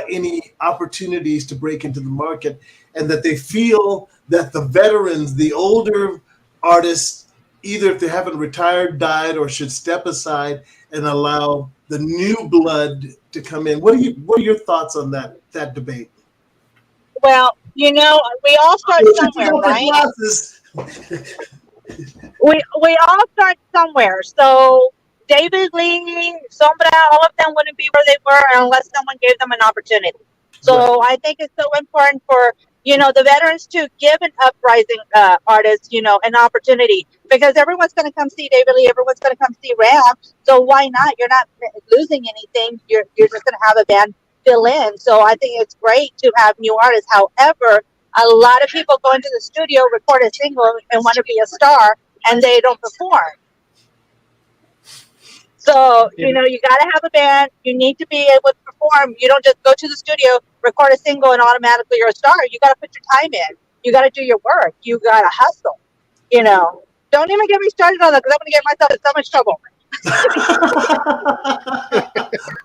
any opportunities to break into the market, and that they feel that the veterans, the older artists, either if they haven't retired, died, or should step aside and allow the new blood to come in. What are your thoughts on that debate? Well, you know, we all start somewhere, right? we all start somewhere. So David Lee, Sombra, all of them wouldn't be where they were unless someone gave them an opportunity. So I think it's so important for, you know, the veterans to give an uprising artist, you know, an opportunity, because everyone's going to come see David Lee, everyone's going to come see Ram. So why not? You're not losing anything. You're just going to have a band fill in. So I think it's great to have new artists. However, a lot of people go into the studio, record a single, and want to be a star, and they don't perform. So, you know, you got to have a band. You need to be able to perform. You don't just go to the studio, record a single, and automatically you're a star. You got to put your time in. You got to do your work. You got to hustle. You know, don't even get me started on that, because I'm going to get myself in so much trouble.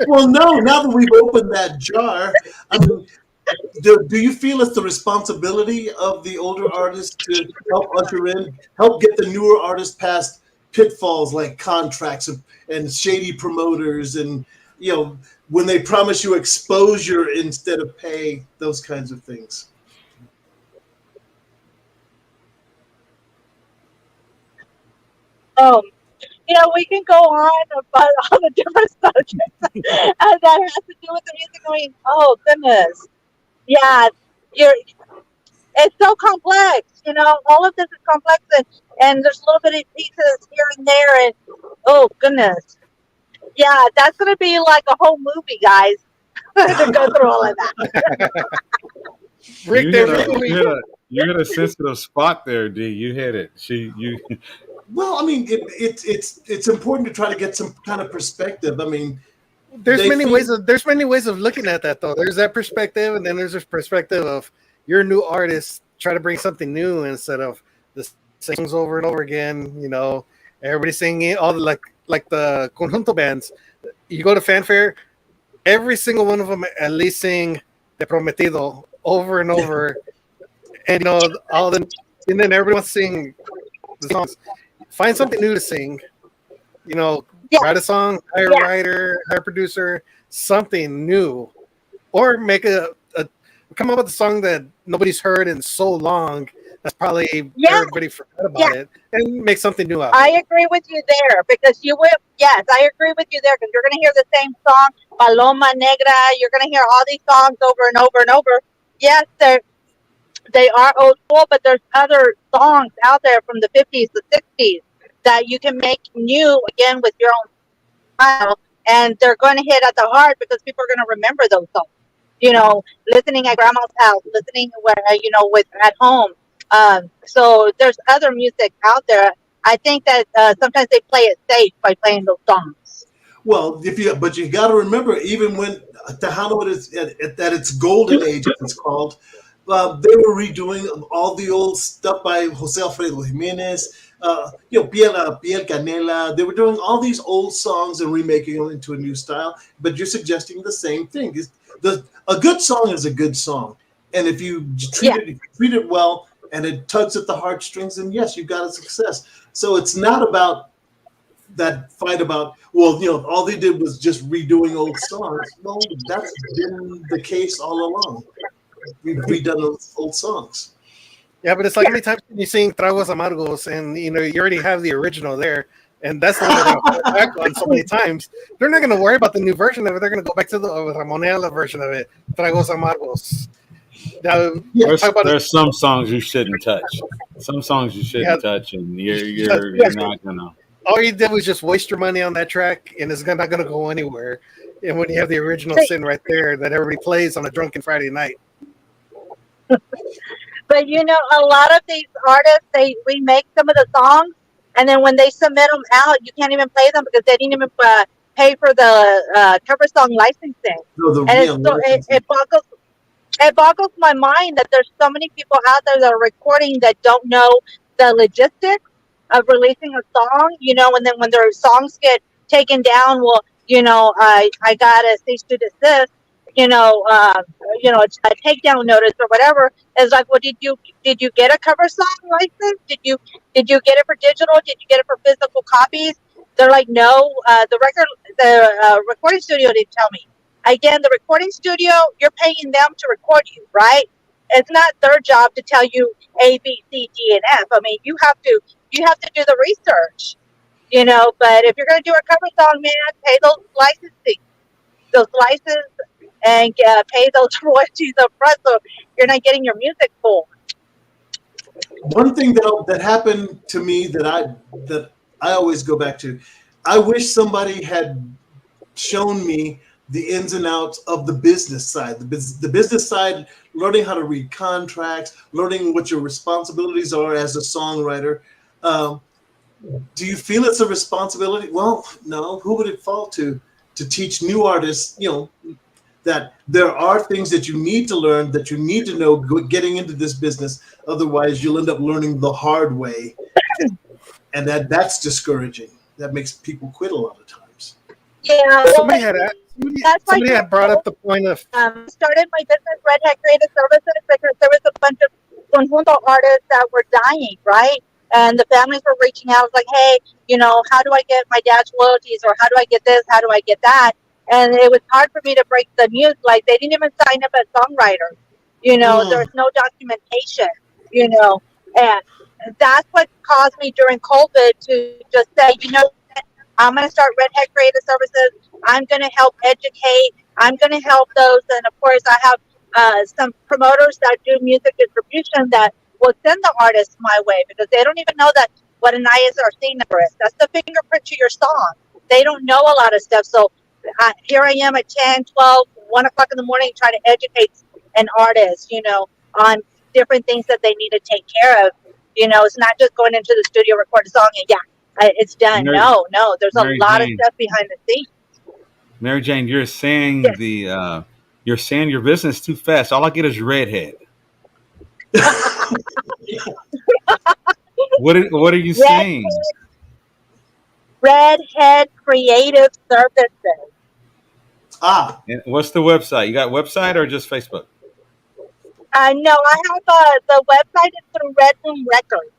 Well, no, now that we've opened that jar, I mean, do you feel it's the responsibility of the older artists to help usher in, help get the newer artists past pitfalls like contracts and shady promoters, and, you know, when they promise you exposure instead of pay, those kinds of things? You know, we can go on about all the different subjects that has to do with the music. I mean, oh goodness, yeah, it's so complex. You know, all of this is complex, and there's little bitty pieces here and there, and oh goodness, yeah, that's gonna be like a whole movie, guys, to go through all of that. Rick, you hit a sensitive spot there, D. You hit it. Well, I mean, it's important to try to get some kind of perspective. I mean, there's many ways of looking at that, though. There's that perspective, and then there's this perspective of you're a new artist, try to bring something new instead of the sings over and over again. You know, everybody singing all the like the conjunto bands. you go to fanfare, every single one of them at least sing "De Prometido" over and over, and all the, and then everybody wants to sing the songs. Find something new to sing. Yeah. Write a song, hire a Yeah. writer, hire a producer, something new, or make come up with a song that nobody's heard in so long. That's probably Yeah. everybody forgot about it, and make something new out of I it. agree with you there because you will. Yes, I agree with you there because you're going to hear the same song, Paloma Negra. You're going to hear all these songs over and over and over. Yes, they are old school, but there's other songs out there from the 50s, the 60s that you can make new again with your own style, and they're going to hit at the heart because people are going to remember those songs. Listening at grandma's house, listening with at home. So there's other music out there. I think that sometimes they play it safe by playing those songs. Well, but you got to remember, even when Tejano is at its golden age, as it's called, they were redoing all the old stuff by Jose Alfredo Jimenez, Piel Canela. They were doing all these old songs and remaking them into a new style. But you're suggesting the same thing. A good song is a good song, and if you treat it well and it tugs at the heartstrings, then yes, you've got a success. So it's not about that fight about, all they did was just redoing old songs. Well, that's been the case all along. We've redone those old songs. Yeah, but it's like how many times can you sing Tragos Amargos, and you already have the original there, and that's the one they're going to put back on so many times. They're not going to worry about the new version of it. They're going to go back to the Ramonella version of it, Tragos Amargos. Now, there's some songs you shouldn't touch. Some songs you shouldn't touch, and you're not gonna. All you did was just waste your money on that track, and it's not going to go anywhere. And when you have the original sin right there that everybody plays on a drunken Friday night. But a lot of these artists, they remake some of the songs, and then when they submit them out, you can't even play them because they didn't even pay for the cover song licensing. It boggles my mind that there's so many people out there that are recording that don't know the logistics of releasing a song, and then when their songs get taken down, well, I got a cease to desist, a takedown notice or whatever. Is like, well, did you get a cover song license? Did you get it for digital? Did you get it for physical copies? They're like, no, the recording studio didn't tell me. Again, the recording studio, you're paying them to record you, right? It's not their job to tell you A, B, C, D, and F. I mean, you have to do the research, But if you're going to do a cover song, man, pay those licenses, and pay those royalties up front, so you're not getting your music pulled. One thing that happened to me that I always go back to, I wish somebody had shown me the ins and outs of the business side. The business side, learning how to read contracts, learning what your responsibilities are as a songwriter. Do you feel it's a responsibility? Well, no. Who would it fall to teach new artists, that there are things that you need to learn, that you need to know getting into this business. Otherwise, you'll end up learning the hard way. And that's discouraging. That makes people quit a lot of times. Yeah. Somebody had brought up the point of started my business, Red Hat Creative Services, because there was a bunch of conjunto artists that were dying, right? And the families were reaching out, like, hey, how do I get my dad's royalties, or how do I get this? How do I get that? And it was hard for me to break the news. Like, they didn't even sign up as songwriters. There's no documentation. And that's what caused me during COVID to just say, I'm going to start Red Hat Creative Services. I'm going to help educate. I'm going to help those. And of course, I have some promoters that do music distribution that will send the artists my way, because they don't even know that what an ISRC number is. That's the fingerprint to your song. They don't know a lot of stuff. So here I am at 10, 12, 1 o'clock in the morning trying to educate an artist, on different things that they need to take care of. It's not just going into the studio, record a song, and it's done. No, there's a lot of stuff behind the scenes. Mary Jane, you're saying you're saying your business too fast. All I get is redhead. What are you saying? Red Hat Creative Services. Ah, And what's the website? You got website or just Facebook? No, I have the website is through Red Room Records.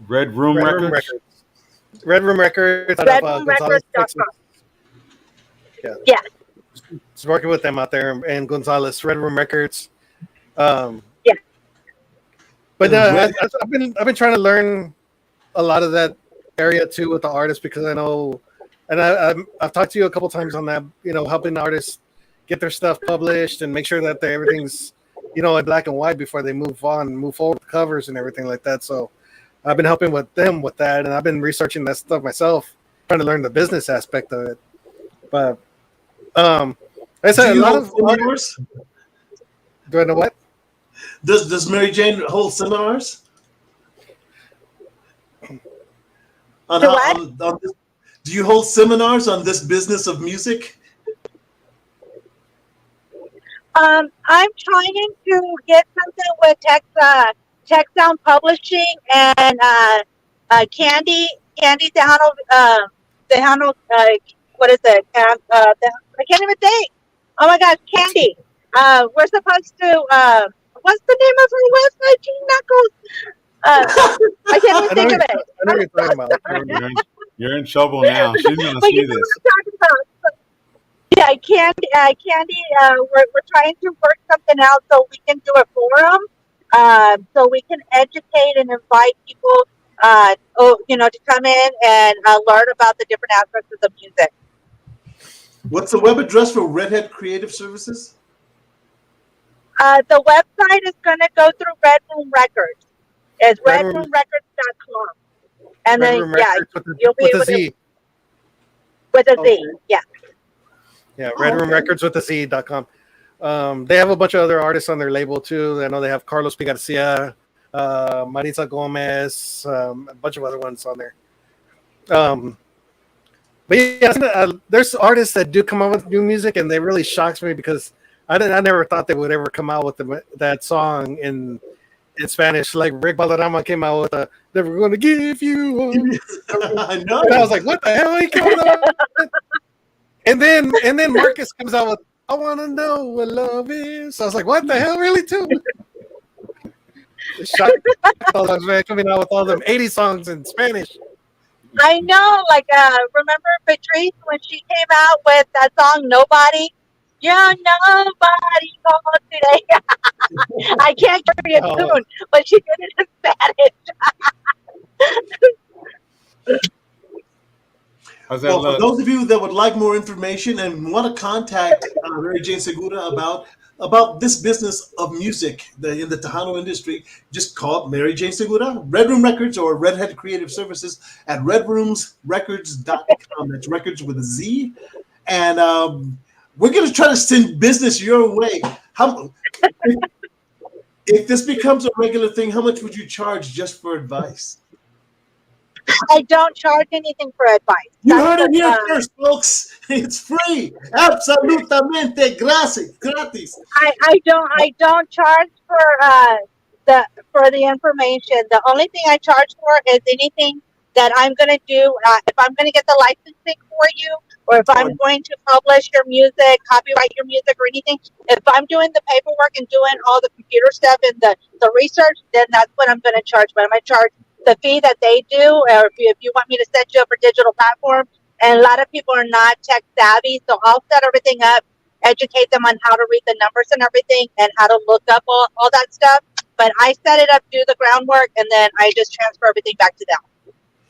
Red Room Red Room Records. Records. Red Room Records out of Gonzales, Texas. RedRoomRecords.com. Yeah, Yes. just working with them out there in Gonzales. Red Room Records. Um, Yeah. But I've been trying to learn a lot of that area too with the artists because I know, and I've talked to you a couple times on that. You know, helping artists get their stuff published and make sure that everything's in black and white before they move forward with covers and everything like that. So I've been helping with them with that, and I've been researching that stuff myself, trying to learn the business aspect of it. But I said a lot of seminars. Do I know what? Does Mary Jane hold seminars? On this, do you hold seminars on this business of music? I'm trying to get something with Tech Sound Publishing and Candy Tejano, what is it? I can't even think. Oh my gosh, Candy. We're supposed to what's the name of her website? Gene Knuckles. I can't even think of it. I know what you're talking about. You're in trouble now. She's gonna But see you know this. what I'm talking about. Yeah, Candy. We're trying to work something out so we can do a forum, so we can educate and invite people, to come in and learn about the different aspects of the music. What's the web address for Redhead Creative Services? The website is going to go through Red Room Records. It's redroomrecords.com. And Red then, Room yeah, Records you'll be with able a Z. with a Z, Okay. yeah. Yeah, Red Room Records with a Z.com. They have a bunch of other artists on their label too. I know they have Carlos P. Garcia, Maritza Gomez, a bunch of other ones on there. But yeah, there's artists that do come out with new music, and they really shocks me because I never thought they would ever come out with that song in Spanish. Like Rick Valderrama came out with "Never Gonna Give You Up." I know. And I was like, "What the hell?" He comes out with? And then Marcus comes out with "I Wanna Know What Love Is." So I was like, "What the hell, really?" Too. Shocked all those man coming out with all them 80 songs in Spanish. I know, remember Patrice when she came out with that song "Nobody"? You're nobody called today. I can't carry a tune, but she did it in Spanish. Well, for those of you that would like more information and want to contact Mary Jane Segura about this business of music in the Tejano industry, just call Mary Jane Segura, Red Room Records, or Redhead Creative Services at redroomsrecords.com. That's records with a Z. And we're going to try to send business your way. If this becomes a regular thing, how much would you charge just for advice? I don't charge anything for advice. You heard it here first, folks. It's free. Absolutamente gratis. I don't charge for the information. The only thing I charge for is anything that I'm going to do. If I'm going to get the licensing for you, or if I'm going to publish your music, copyright your music, or anything, if I'm doing the paperwork and doing all the computer stuff and the research, then that's what I'm going to charge. But I'm going to charge the fee that they do, or if you want me to set you up for digital platform. And a lot of people are not tech savvy, so I'll set everything up, educate them on how to read the numbers and everything, and how to look up all that stuff. But I set it up, do the groundwork, and then I just transfer everything back to them.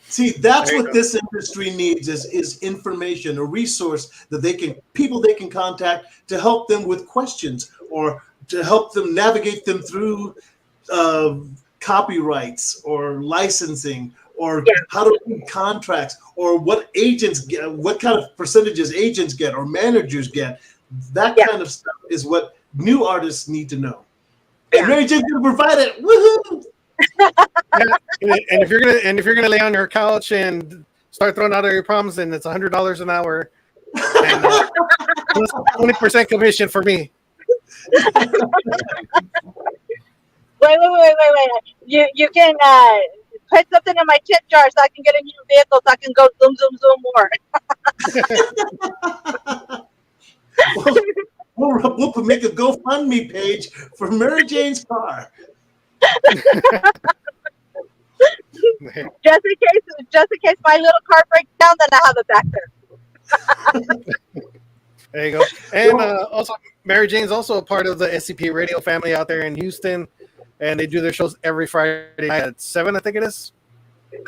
See, that's what this industry needs is information, a resource that they can contact to help them with questions or to help them navigate them through copyrights or licensing or how to read contracts or what agents get, what kind of percentages agents get or managers get. That kind of stuff is what new artists need to know. And Mary Jane's gonna provide it. Woohoo! And if you're gonna lay on your couch and start throwing out all your problems, then it's $100 an hour, and 20% commission for me. Wait. You can put something in my tip jar so I can get a new vehicle so I can go zoom, zoom, zoom more. we'll make a GoFundMe page for Mary Jane's car. Just in case my little car breaks down, then I have it back there. There you go. And also, Mary Jane's also a part of the SCP radio family out there in Houston, and they do their shows every Friday night at 7, I think it is.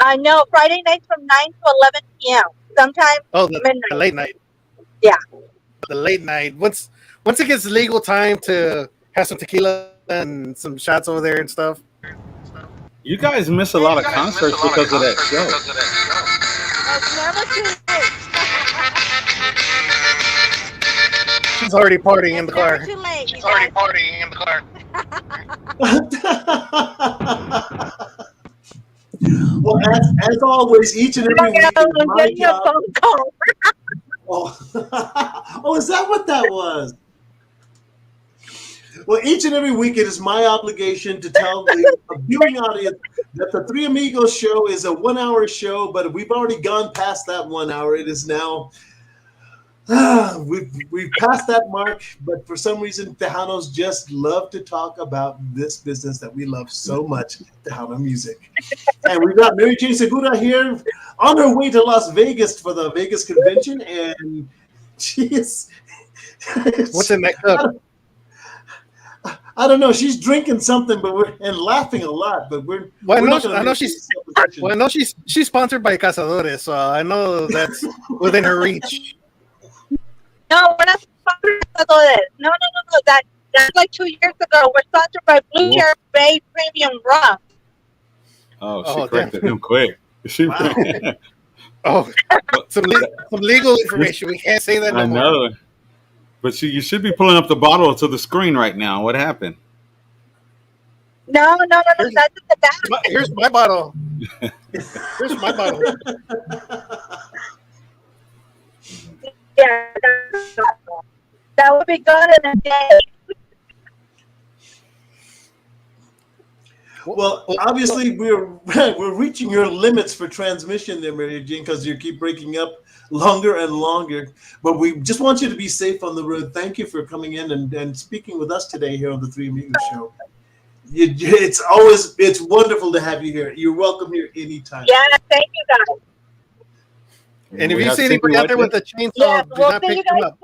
I know, Friday nights from 9 to 11 p.m. Sometimes midnight. The late night. Yeah. The late night. Once it gets legal time to have some tequila and some shots over there and stuff. You guys miss a lot of concerts because of that show. It's never too late. She's already partying in the car. Too late. She's already partying in the car. Well, as always, each and every week is my job. Oh, is that what that was? Well, each and every week it is my obligation to tell the viewing audience that the Three Amigos show is a 1-hour show, but we've already gone past that 1 hour. It is now, we've passed that mark, but for some reason, Tejanos just love to talk about this business that we love so much, Tejano music. And we've got Mary Jane Segura here on her way to Las Vegas for the Vegas convention, and she is... What's in that cup? I don't know. She's drinking something, and laughing a lot. But I know she's sponsored by Cazadores, so I know that's within her reach. No, we're not sponsored by Cazadores. No. That's like 2 years ago. We're sponsored by Blue Chair Bay Premium Rum. Oh, she corrected him quick. Wow. Some legal information. We can't say that no more. I know. But you should be pulling up the bottle to the screen right now. What happened? No. That's in the back. Here's my bottle. Here's my bottle. Yeah, that would be good in a day. Well, obviously we're reaching your limits for transmission there, Mary Jane, because you keep breaking up longer and longer. But we just want you to be safe on the road. Thank you for coming in and speaking with us today here on the Three Amigos Show. It's wonderful to have you here. You're welcome here anytime. Yeah, thank you guys. And if you see anybody out there with a chainsaw, do not pick them up.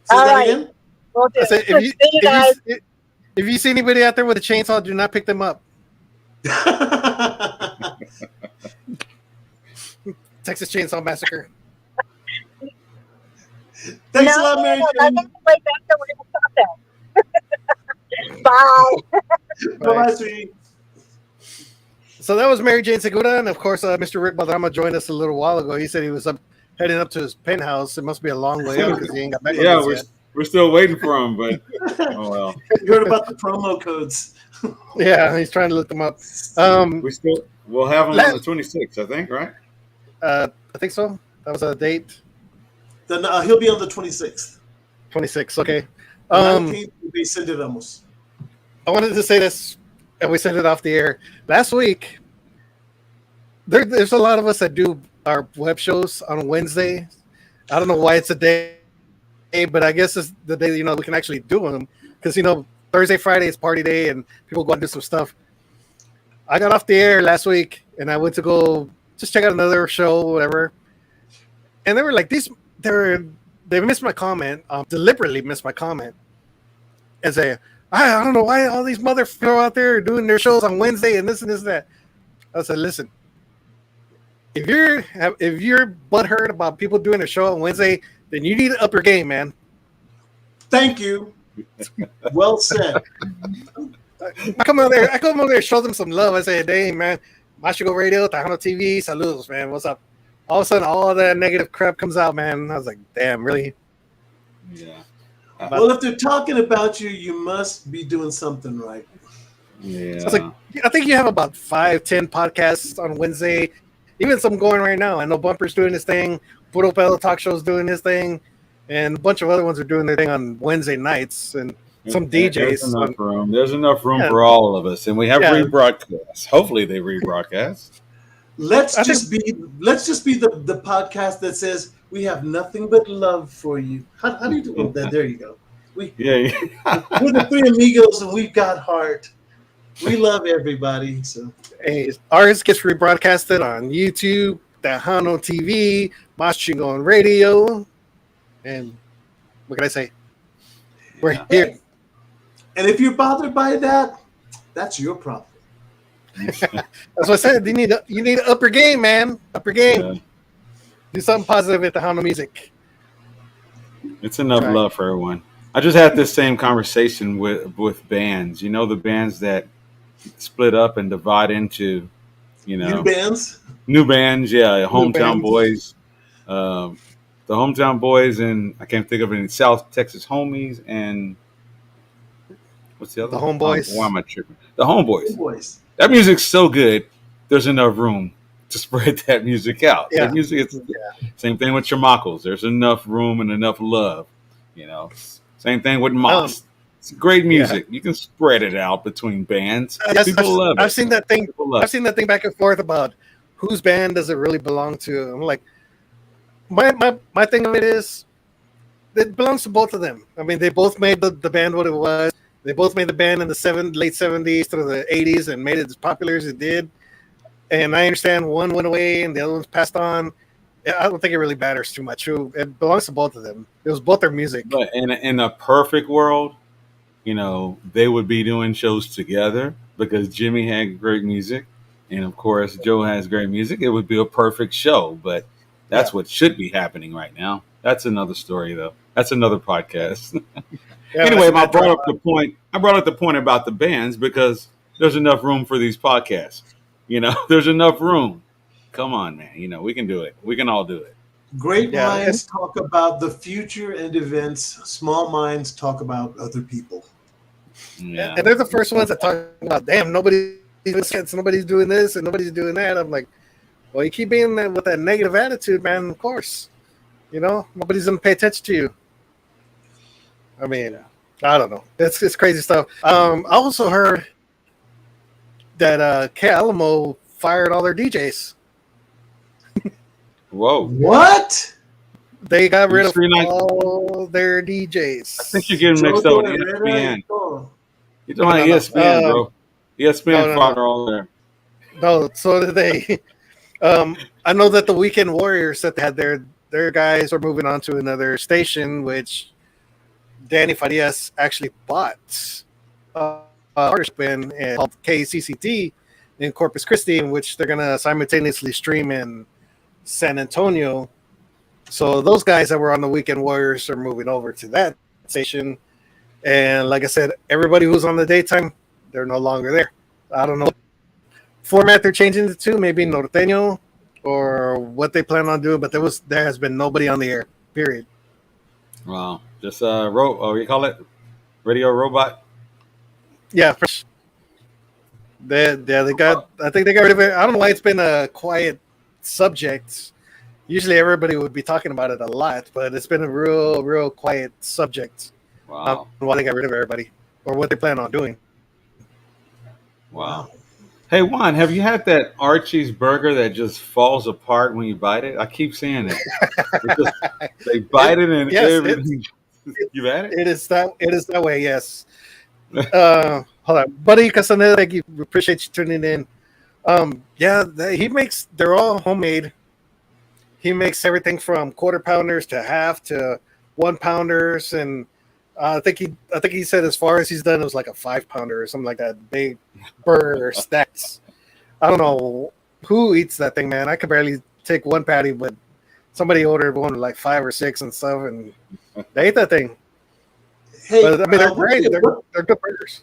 Say that again? We'll do. If you see anybody out there with a chainsaw, do not pick them up. Texas Chainsaw Massacre. Thanks a lot, Mary Jane. Bye. Bye, sweetie. So that was Mary Jane Segura, and of course, Mr. Rick Valderrama joined us a little while ago. He said he was heading up to his penthouse. It must be a long way up because he ain't got back. Yeah, we're still waiting for him, but oh well. You heard about the promo codes? Yeah, he's trying to look them up. We'll have him on the 26th, I think, right? I think so. That was a date. Then he'll be on the 26th. 26, okay. 19th will be Cindy Ramos. I wanted to say this, and we sent it off the air. Last week, there's a lot of us that do our web shows on Wednesday. I don't know why it's a day, but I guess it's the day, we can actually do them. Because, Thursday, Friday is party day, and people go and do some stuff. I got off the air last week, and I went to go just check out another show, whatever. And they were like, they missed my comment, deliberately missed my comment, and say, I don't know why all these motherfuckers out there are doing their shows on Wednesday and this and that. I said, listen, if you're butthurt about people doing a show on Wednesday, then you need to up your game, man. Thank you. Well said. I come over there, show them some love. I say, dang, man, Machigo Radio, Tejano TV, saludos, man. What's up? All of a sudden, all that negative crap comes out, man. I was like, damn, really? Yeah. Well, if they're talking about you, you must be doing something right. Yeah. So I think you have about 5-10 podcasts on Wednesday, even some going right now. I know Bumper's doing his thing, Puro Pedo Talk Show's doing his thing, and a bunch of other ones are doing their thing on Wednesday nights. And some There's DJs. enough room. There's enough room Yeah, for all of us, and we have yeah. rebroadcasts. Hopefully, they rebroadcast. Let's I think just be the podcast that says we have nothing but love for you. How do you do? Oh, there you go. We Yeah. we're the three amigos and we've got heart. We love everybody. So hey, ours gets rebroadcasted on YouTube, Tejano TV, Machingon Radio, and what can I say? We're Yeah. here. hey, and if you're bothered by that, that's your problem. That's what I said. You need to up your game, man. Up your game. Yeah. Do something positive at Tejano Music. It's enough Right. love for everyone. I just had this same conversation with bands. You know, the bands that split up and divide into, you New know, bands. new bands. Yeah, New Hometown bands. Boys. Um, the Hometown Boys, and I can't think of any South Texas Homies, and what's the other The one? Homeboys. Why am I tripping? The Homeboys. Boys. That music's so good. There's enough room to spread that music out. Yeah. That music is same thing with Chamacos. There's enough room and enough love. You know, same thing with Moss. It's great music. You can spread it out between bands. Yes, People love it. I've seen that thing. People love I've seen that thing back and forth about whose band does it really belong to. I'm like, my thing of it is, it belongs to both of them. I mean, they both made the band what it was. They both made the band in the late 70s through the 80s and made it as popular as it did. And I understand one went away and the other one's passed on. I don't think it really matters too much. It belongs to both of them. It was both their music. But in a perfect world, you know, they would be doing shows together because Jimmy had great music, and of course Joe has great music. It would be a perfect show. But that's what should be happening right now. That's another story, though. That's another podcast. Yeah, Anyway, I that's brought up the point. I brought up the point about the bands because there's enough room for these podcasts. You know, there's enough room. Come on, man. You know, we can do it. We can all do it. Great Yeah, minds talk about the future and events. Small minds talk about other people. Yeah. And they're the first ones that talk about, damn, nobody's doing this and nobody's doing that. I'm like, well, you keep being with that negative attitude, man. Of course, you know, nobody's gonna pay attention to you. I mean, I don't know. It's crazy stuff. I also heard that K Alamo fired all their DJs. Whoa. What? They got rid of You're not- all their DJs. I think you're getting mixed up with ESPN. You're talking about No, no. ESPN, bro. ESPN no. fought all there. No, so did they. I know that the Weekend Warriors that had their guys are moving on to another station, which Danny Farias actually bought artist band called KCCT in Corpus Christi, in which they're gonna simultaneously stream in San Antonio. So those guys that were on the Weekend Warriors are moving over to that station. And like I said, everybody who's on the daytime, they're no longer there. I don't know what format they're changing it to, maybe Norteño or what they plan on doing, but there has been nobody on the air, period. Wow. Just what do you call it? Radio robot. Yeah, they got. I think they got rid of it. I don't know why it's been a quiet subject. Usually everybody would be talking about it a lot, but it's been a real quiet subject. Wow. Why they got rid of everybody or what they plan on doing. Wow. Hey Juan, have you had that Archie's burger that just falls apart when you bite it? I keep seeing it. They bite it and Yes, everything. You've had it? It is that way. Yes. Hold on, buddy Casaneda. Thank you. We appreciate you tuning in. He makes. They're all homemade. He makes everything from quarter pounders to half to 1 pounders, and I think he said as far as he's done it was like a 5 pounder or something like that. Big burger stacks. I don't know who eats that thing, man. I could barely take one patty, but somebody ordered one with like 5 or 6 and stuff, and they ate that thing. Hey, But I mean, they're what's great. the- They're good burgers.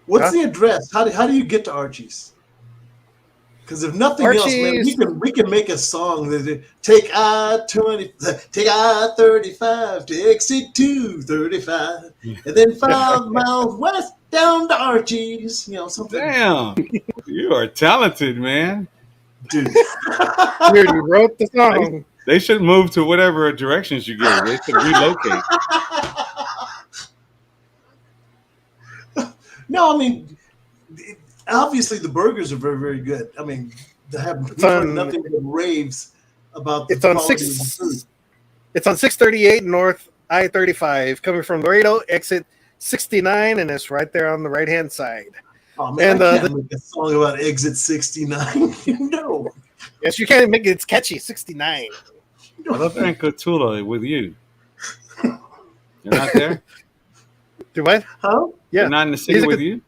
What's Huh? the address? How do you get to Archie's? Because if nothing else, man, Archie's- we can make a song that take I-20, take I-35 to exit 235, and then 5 miles west down to Archie's. You know, something. Damn. You are talented, man. Dude. Dude, you wrote the song. They should move to whatever directions you go. They should relocate. No, I mean, obviously the burgers are very, very good. I mean, we've heard nothing but raves about the quality of the food. It's on 638 North I-35, coming from Laredo, exit 69, and it's right there on the right-hand side. Oh man, I can't make a song about exit 69. No. Yes, you can't make it. It's catchy. 69. I love in Cotulla with you. You're not there? Do what? Huh? Yeah. They're not in the city with you?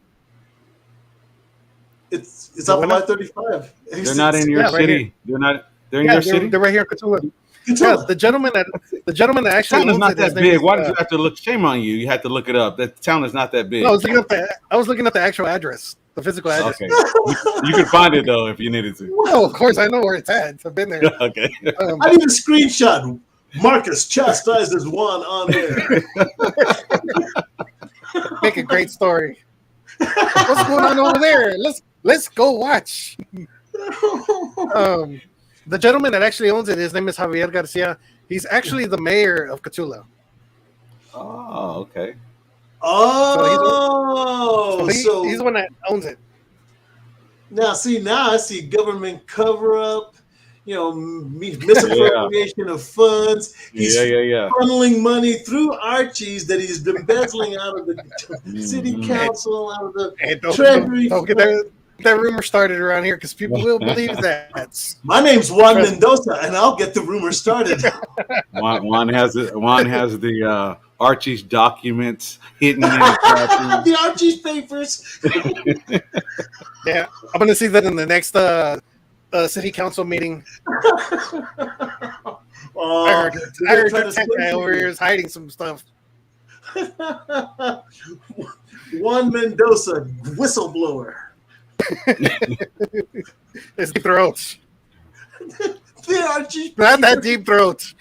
It's up on I-35. They're not in your city. They're in your city? They're right here in Cotulla. Yeah, the gentleman that actually town is not that big. Why did you have to look? Shame on you. You had to look it up. That town is not that big. No, I was looking up the actual address, the physical address. Okay. You could find it though if you needed to. Well, of course, I know where it's at. I've been there. Okay. I need a screenshot. Marcus chastises Juan on there. Make a great story. What's going on over there? Let's go watch. The gentleman that actually owns it, his name is Javier Garcia. He's actually the mayor of Cotulla. Oh, okay. Oh, so he's the one that owns it. Now I see government cover-up, misappropriation of funds. He's funneling money through Archie's that he's embezzling out of the city council, out of the treasury. Don't get that rumor started around here because people will believe that. My name's Juan Mendoza, and I'll get the rumor started. Juan has the Archie's documents hidden in the the Archie's papers. Yeah, I'm gonna see that in the next city council meeting. I heard that tech guy over here is hiding some stuff. Juan Mendoza, whistleblower. It's deep throats. The Archie's not that deep throat.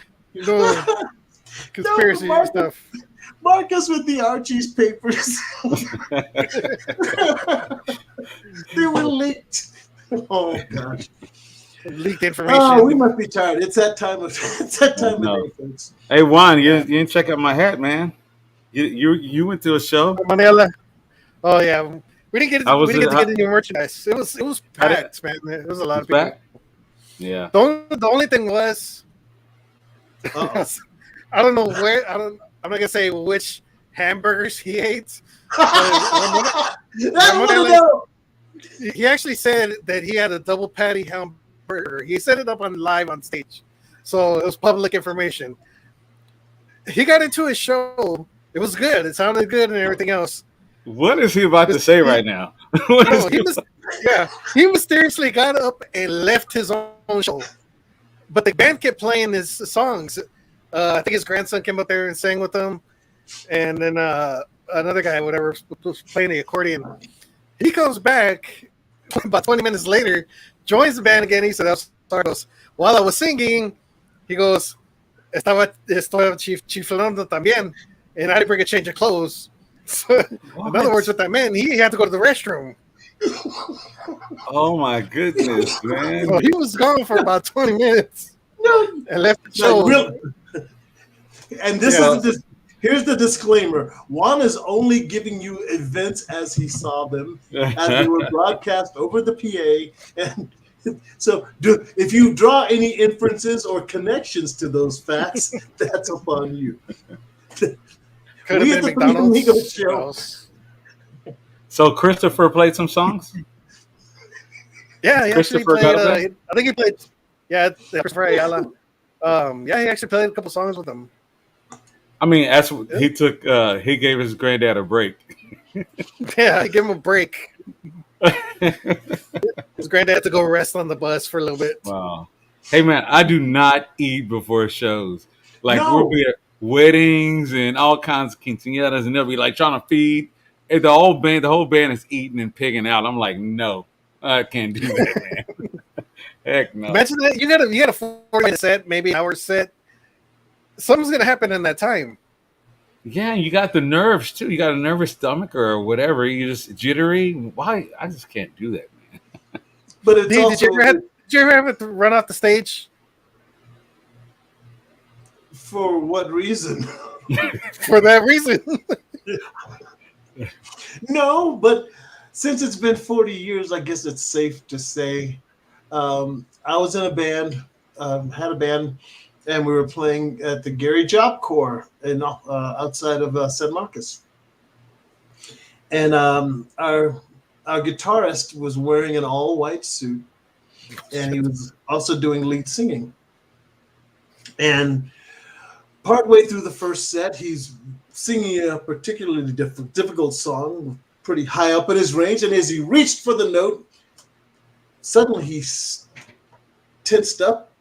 Conspiracy stuff. Marcus with the Archie's papers. They were leaked. Oh gosh. Leaked information. Oh, we must be tired. It's that time of day, folks. Hey Juan, you didn't check out my hat, man. You went to a show? Manila. Oh yeah. We didn't get to get any merchandise. It was packed, man. It was a lot of people. Back? Yeah. The only thing was, I don't know where. I'm not gonna say which hamburgers he ate. He actually said that he had a double patty hamburger. He set it up live on stage, so it was public information. He got into his show. It was good. It sounded good and everything else. What is he about to say right now? He mysteriously got up and left his own show, but the band kept playing his songs. I think his grandson came up there and sang with them, and then another guy, whatever, was playing the accordion. He comes back about 20 minutes later, joins the band again. He said, "While I was singing," he goes, "Estoy chiflando también," and I didn't bring a change of clothes. So, in other words, what that meant, he had to go to the restroom. Oh my goodness, man! So he was gone for about 20 minutes and left the show. Really? And here's the disclaimer: Juan is only giving you events as he saw them, as they were broadcast over the PA. And so, if you draw any inferences or connections to those facts, that's upon you. Could have been McDonald's show. So Christopher played some songs? Yeah, he actually played. I think he played. Yeah, Christopher Ayala. He actually played a couple songs with him. I mean, he took. He gave his granddad a break. Yeah, I gave him a break. His granddad had to go rest on the bus for a little bit. Wow. Hey man, I do not eat before shows. We'll be at weddings and all kinds of quinceañeras, and they'll be trying to feed. And the whole band is eating and pigging out. I'm like, no, I can't do that, man. Heck no. Imagine that you got a 40-minute set, maybe an hour set. Something's gonna happen in that time. Yeah, you got the nerves too. You got a nervous stomach or whatever. You just jittery. Why? I just can't do that, man. But did you ever have to run off the stage? For what reason? For that reason. No, but since it's been 40 years, I guess it's safe to say. I was in a band, had a band, and we were playing at the Gary Job Corps in outside of San Marcos. And our guitarist was wearing an all-white suit, and he was also doing lead singing. And partway through the first set, he's singing a particularly difficult song, pretty high up in his range. And as he reached for the note, suddenly he tensed up,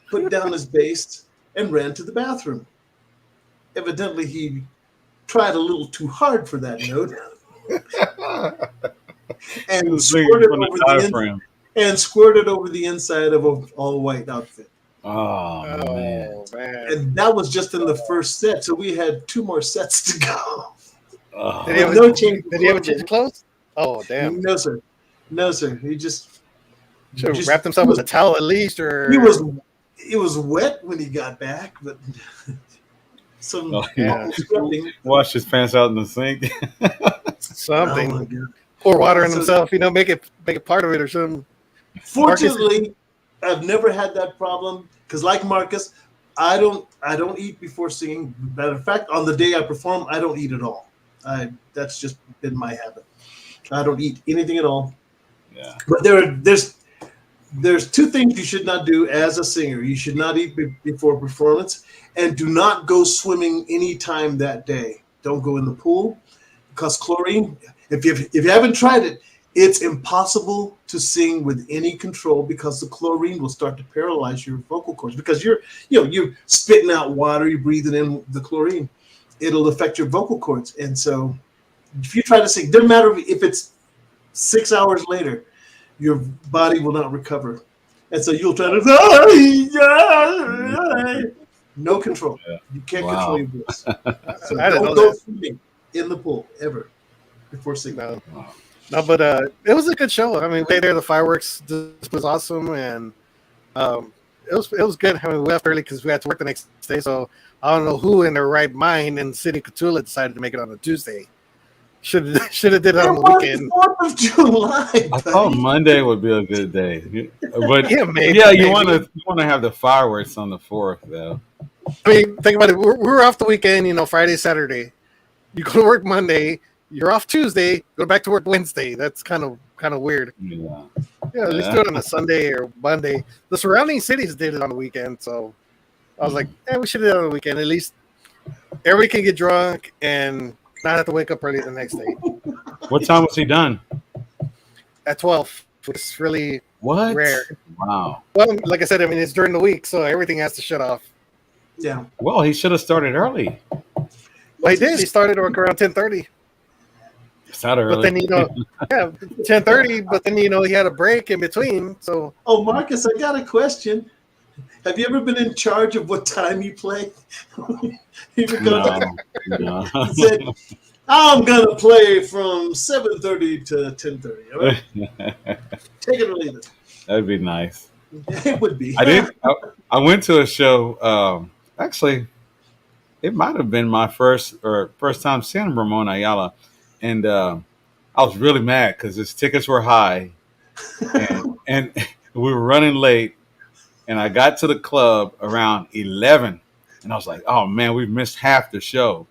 put down his bass, and ran to the bathroom. Evidently, he tried a little too hard for that note. and squirted over the inside of an all-white outfit. Oh man. And that was just in the first set, so we had 2 more sets to go. Oh. Did he have a change of clothes? Oh damn! No sir. He just should have wrapped himself with a towel at least, or it was wet when he got back, but some wash his pants out in the sink. Something. Oh my God. Pour water on himself, make it part of it or something. Fortunately, I've never had that problem because, like Marcus, I don't eat before singing. Matter of fact, on the day I perform, I don't eat at all. That's just been my habit. I don't eat anything at all. Yeah. But there's 2 things you should not do as a singer. You should not eat before performance, and do not go swimming anytime that day. Don't go in the pool because chlorine. If you haven't tried it, it's impossible to sing with any control because the chlorine will start to paralyze your vocal cords because you're spitting out water, you're breathing in the chlorine. It'll affect your vocal cords. And so if you try to sing, doesn't matter if it's 6 hours later, your body will not recover. And so you'll try to no control. Yeah. You can't control your voice. So I didn't don't know go that. swimming in the pool ever before singing. No, but it was a good show. I mean, we there, the fireworks was awesome, and it was good. I mean, we left early because we had to work the next day. So I don't know who in their right mind in City Cotulla decided to make it on a Tuesday. Should have did it on the weekend. 4th of July. I thought Monday would be a good day, but maybe. you want to have the fireworks on the 4th though. I mean, think about it. We were off the weekend, Friday, Saturday. You go to work Monday. You're off Tuesday. Go back to work Wednesday. That's kind of weird. Yeah. Yeah, let's do it on a Sunday or Monday. The surrounding cities did it on the weekend, so I was like, we should do it on the weekend. At least everybody can get drunk and not have to wake up early the next day. What time was he done? At 12, which is really What? rare. Wow. Well, like I said, I mean, it's during the week, so everything has to shut off. Yeah. Well, he should have started early. Well, he did. He started work around 10:30. Not early. But then 10:30. But then he had a break in between. So Oh, Marcus, I got a question. Have you ever been in charge of what time you play? You No. said, I'm gonna play from 7:30 to 10:30. All right? Take it or leave it. That'd be nice. It would be. I went to a show. Actually, it might have been my first time seeing Ramon Ayala, and I was really mad because his tickets were high, and we were running late. And I got to the club around 11, and I was like, "Oh man, we've missed half the show."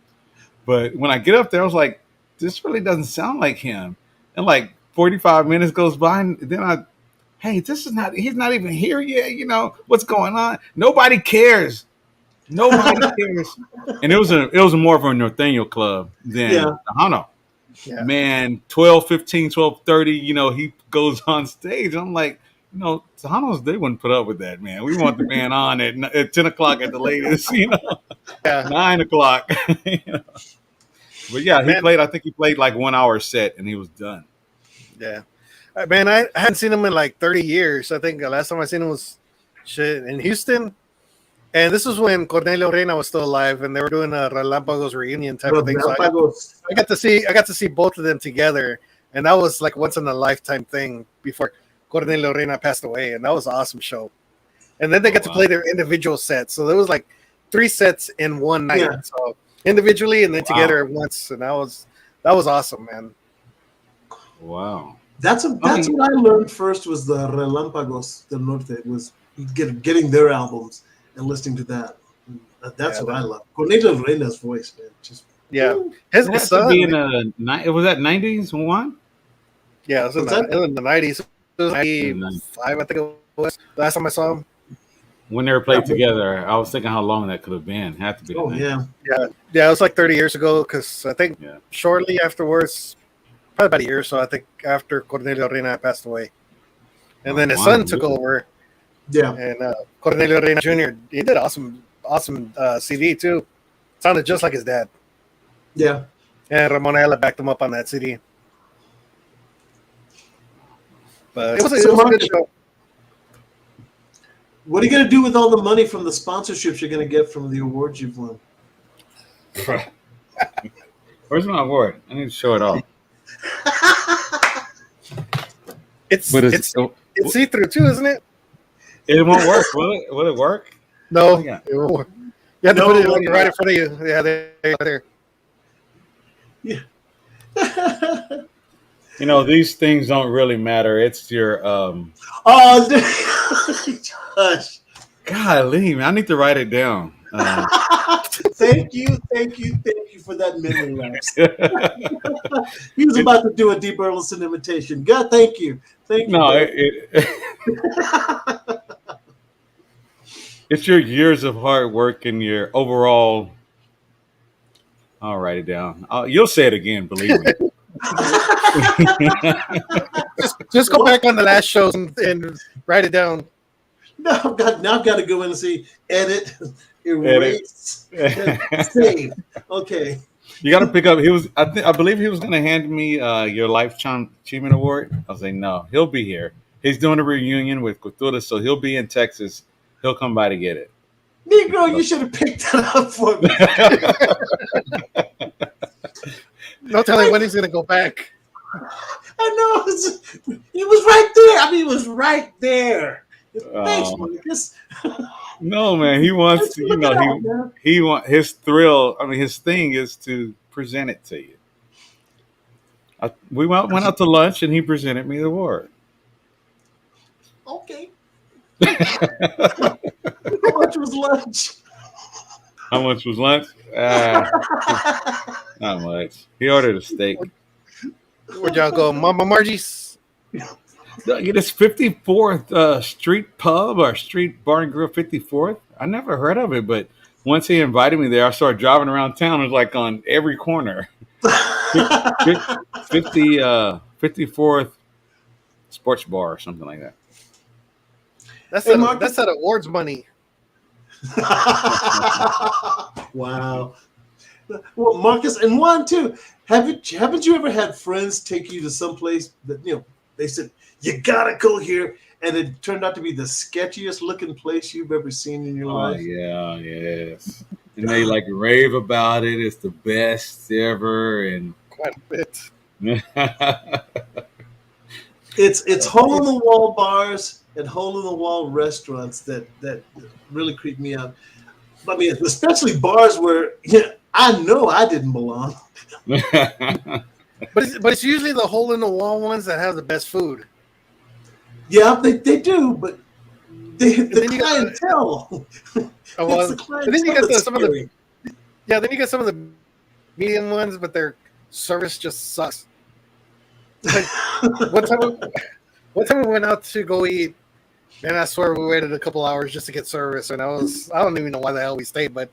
But when I get up there, I was like, "This really doesn't sound like him." And like 45 minutes goes by, and then he's not even here yet. What's going on? Nobody cares. Nobody cares. And it was more of a Norteño club than Tejano. yeah. Man, 12:15, 12:30, he goes on stage. I'm like, Tejanos, they wouldn't put up with that, man. We want the man on at 10 o'clock at the latest, 9 o'clock. But yeah, I think he played like 1 hour set and he was done. Yeah. Man, I hadn't seen him in like 30 years. I think the last time I seen him was in Houston. And this was when Cornelio Reina was still alive and they were doing a Relámpagos reunion type of thing. So I got to see both of them together. And that was like once in a lifetime thing before Cornelio Reina passed away, and that was an awesome show. And then they got to play their individual sets, so there was like 3 sets in one night. So individually and then together at once, and that was awesome, man. Wow. That's what I learned first was the Relámpagos del Norte, was getting their albums and listening to that. That's what I love. Cornelio Reina's voice, man. Just his It had to son. be in it was that 90s one? Yeah, it was What's that? in the 90s. It was In the- 95, I think it was. Last time I saw him. When they were played together, I was thinking how long that could have been. Had to be. The Oh 90s. yeah. Yeah, it was like 30 years ago because I think Yeah. shortly afterwards, probably about a year or so, I think after Cornelio Reina passed away. And then his son took over, Yeah. and Cornelio Reina Jr., he did awesome CD too. Sounded just like his dad. Yeah. And Ramon Ayala backed him up on that CD. But it was a good show. What are you gonna do with all the money from the sponsorships you're gonna get from the awards you've won? Where's my award? I need to show it off. It's It's see-through too, isn't it? it won't work. Will it work? No, Yeah. it won't work. You have to put it like right in front of you. Yeah, there. Yeah. You know, these things don't really matter. It's your Oh, Josh. golly, man, I need to write it down. Thank you for that memory lapse. He was about to do a Dee Burleson imitation. God, thank you. No, it's your years of hard work and your overall. I'll write it down. You'll say it again, believe me. Just go back on the last shows and write it down. Now I've got to go in and see edit, erase, save. Okay. You got to pick up. I believe he was going to hand me your Lifetime Achievement Award. I was like, no, he'll be here. He's doing a reunion with Cultura, so he'll be in Texas. He'll come by to get it. Negro, you should have picked that up for me. No telling when he's gonna go back. I know. He was right there. I mean, he was right there. Thanks, Marcus. No, man. He wants to, he want his thrill. I mean, his thing is to present it to you. We went out to lunch, and he presented me the award. Okay. How much was lunch? How much was lunch? Not much. He ordered a steak. Where'd y'all go? Mama Margie's? It is 54th Street Pub or Street Bar and Grill 54th. I never heard of it, but once he invited me there, I started driving around town. It was like on every corner. 54th Sports Bar or something like that. That's that awards money. Wow. Well, Marcus, and Juan too. Haven't you ever had friends take you to some place that they said you gotta go here, and it turned out to be the sketchiest looking place you've ever seen in your life? Yeah, yes. And they like rave about it. It's the best ever, and Quite a bit. It's hole in the wall bars and hole in the wall restaurants that really creep me out. I mean, especially bars where I know I didn't belong. But it's usually the hole in the wall ones that have the best food. Yeah, they do, but the clientele. Oh, well, and then you get some of scary. then you get some of the medium ones, but their service just sucks. Like, one time we went out to go eat, and I swear we waited a couple hours just to get service, and I don't even know why the hell we stayed, but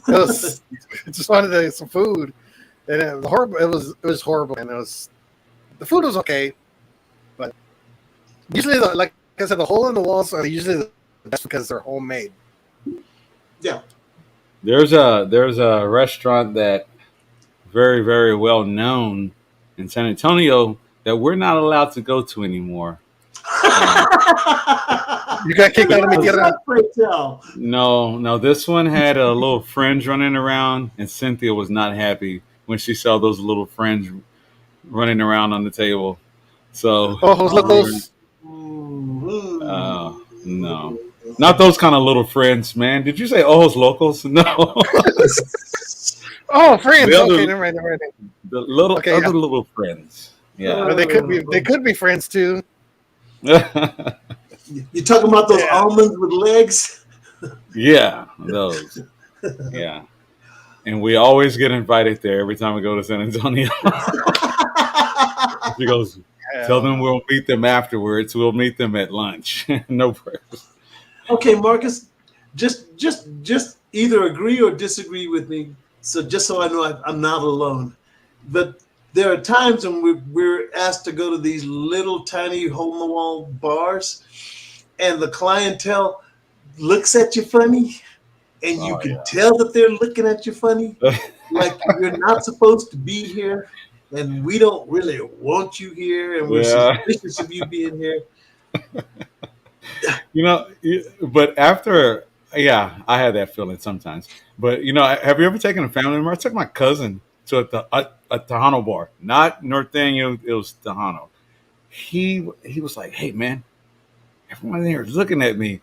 it was just wanted some food, and it was horrible. It was horrible, and the food was okay, but usually like I said, the hole in the walls are usually the best because they're homemade. Yeah. There's a restaurant that very, very well known in San Antonio that we're not allowed to go to anymore. You got kicked out of me. No. This one had a little fringe running around, and Cynthia was not happy when she saw those little fringe running around on the table. So, those. No, not those kind of little friends, man. Did you say ojos locos? No. Oh, friends. The other- Okay, never mind. The little friends. Yeah. But they could be friends too. You talking about those almonds with legs? Yeah, those. Yeah. And we always get invited there every time we go to San Antonio. She goes, tell them we'll meet them afterwards. We'll meet them at lunch. No worries. Okay, Marcus, just either agree or disagree with me. So just so I know I'm not alone. But there are times when we're asked to go to these little tiny hole-in-the-wall bars, and the clientele looks at you funny, and you can tell that they're looking at you funny, like you're not supposed to be here, and we don't really want you here, and we're suspicious of you being here. But after, I had that feeling sometimes. But, have you ever taken a family member? I took my cousin to a Tejano bar, not Norteño, it was Tejano. He was like, hey, man, everyone there is looking at me.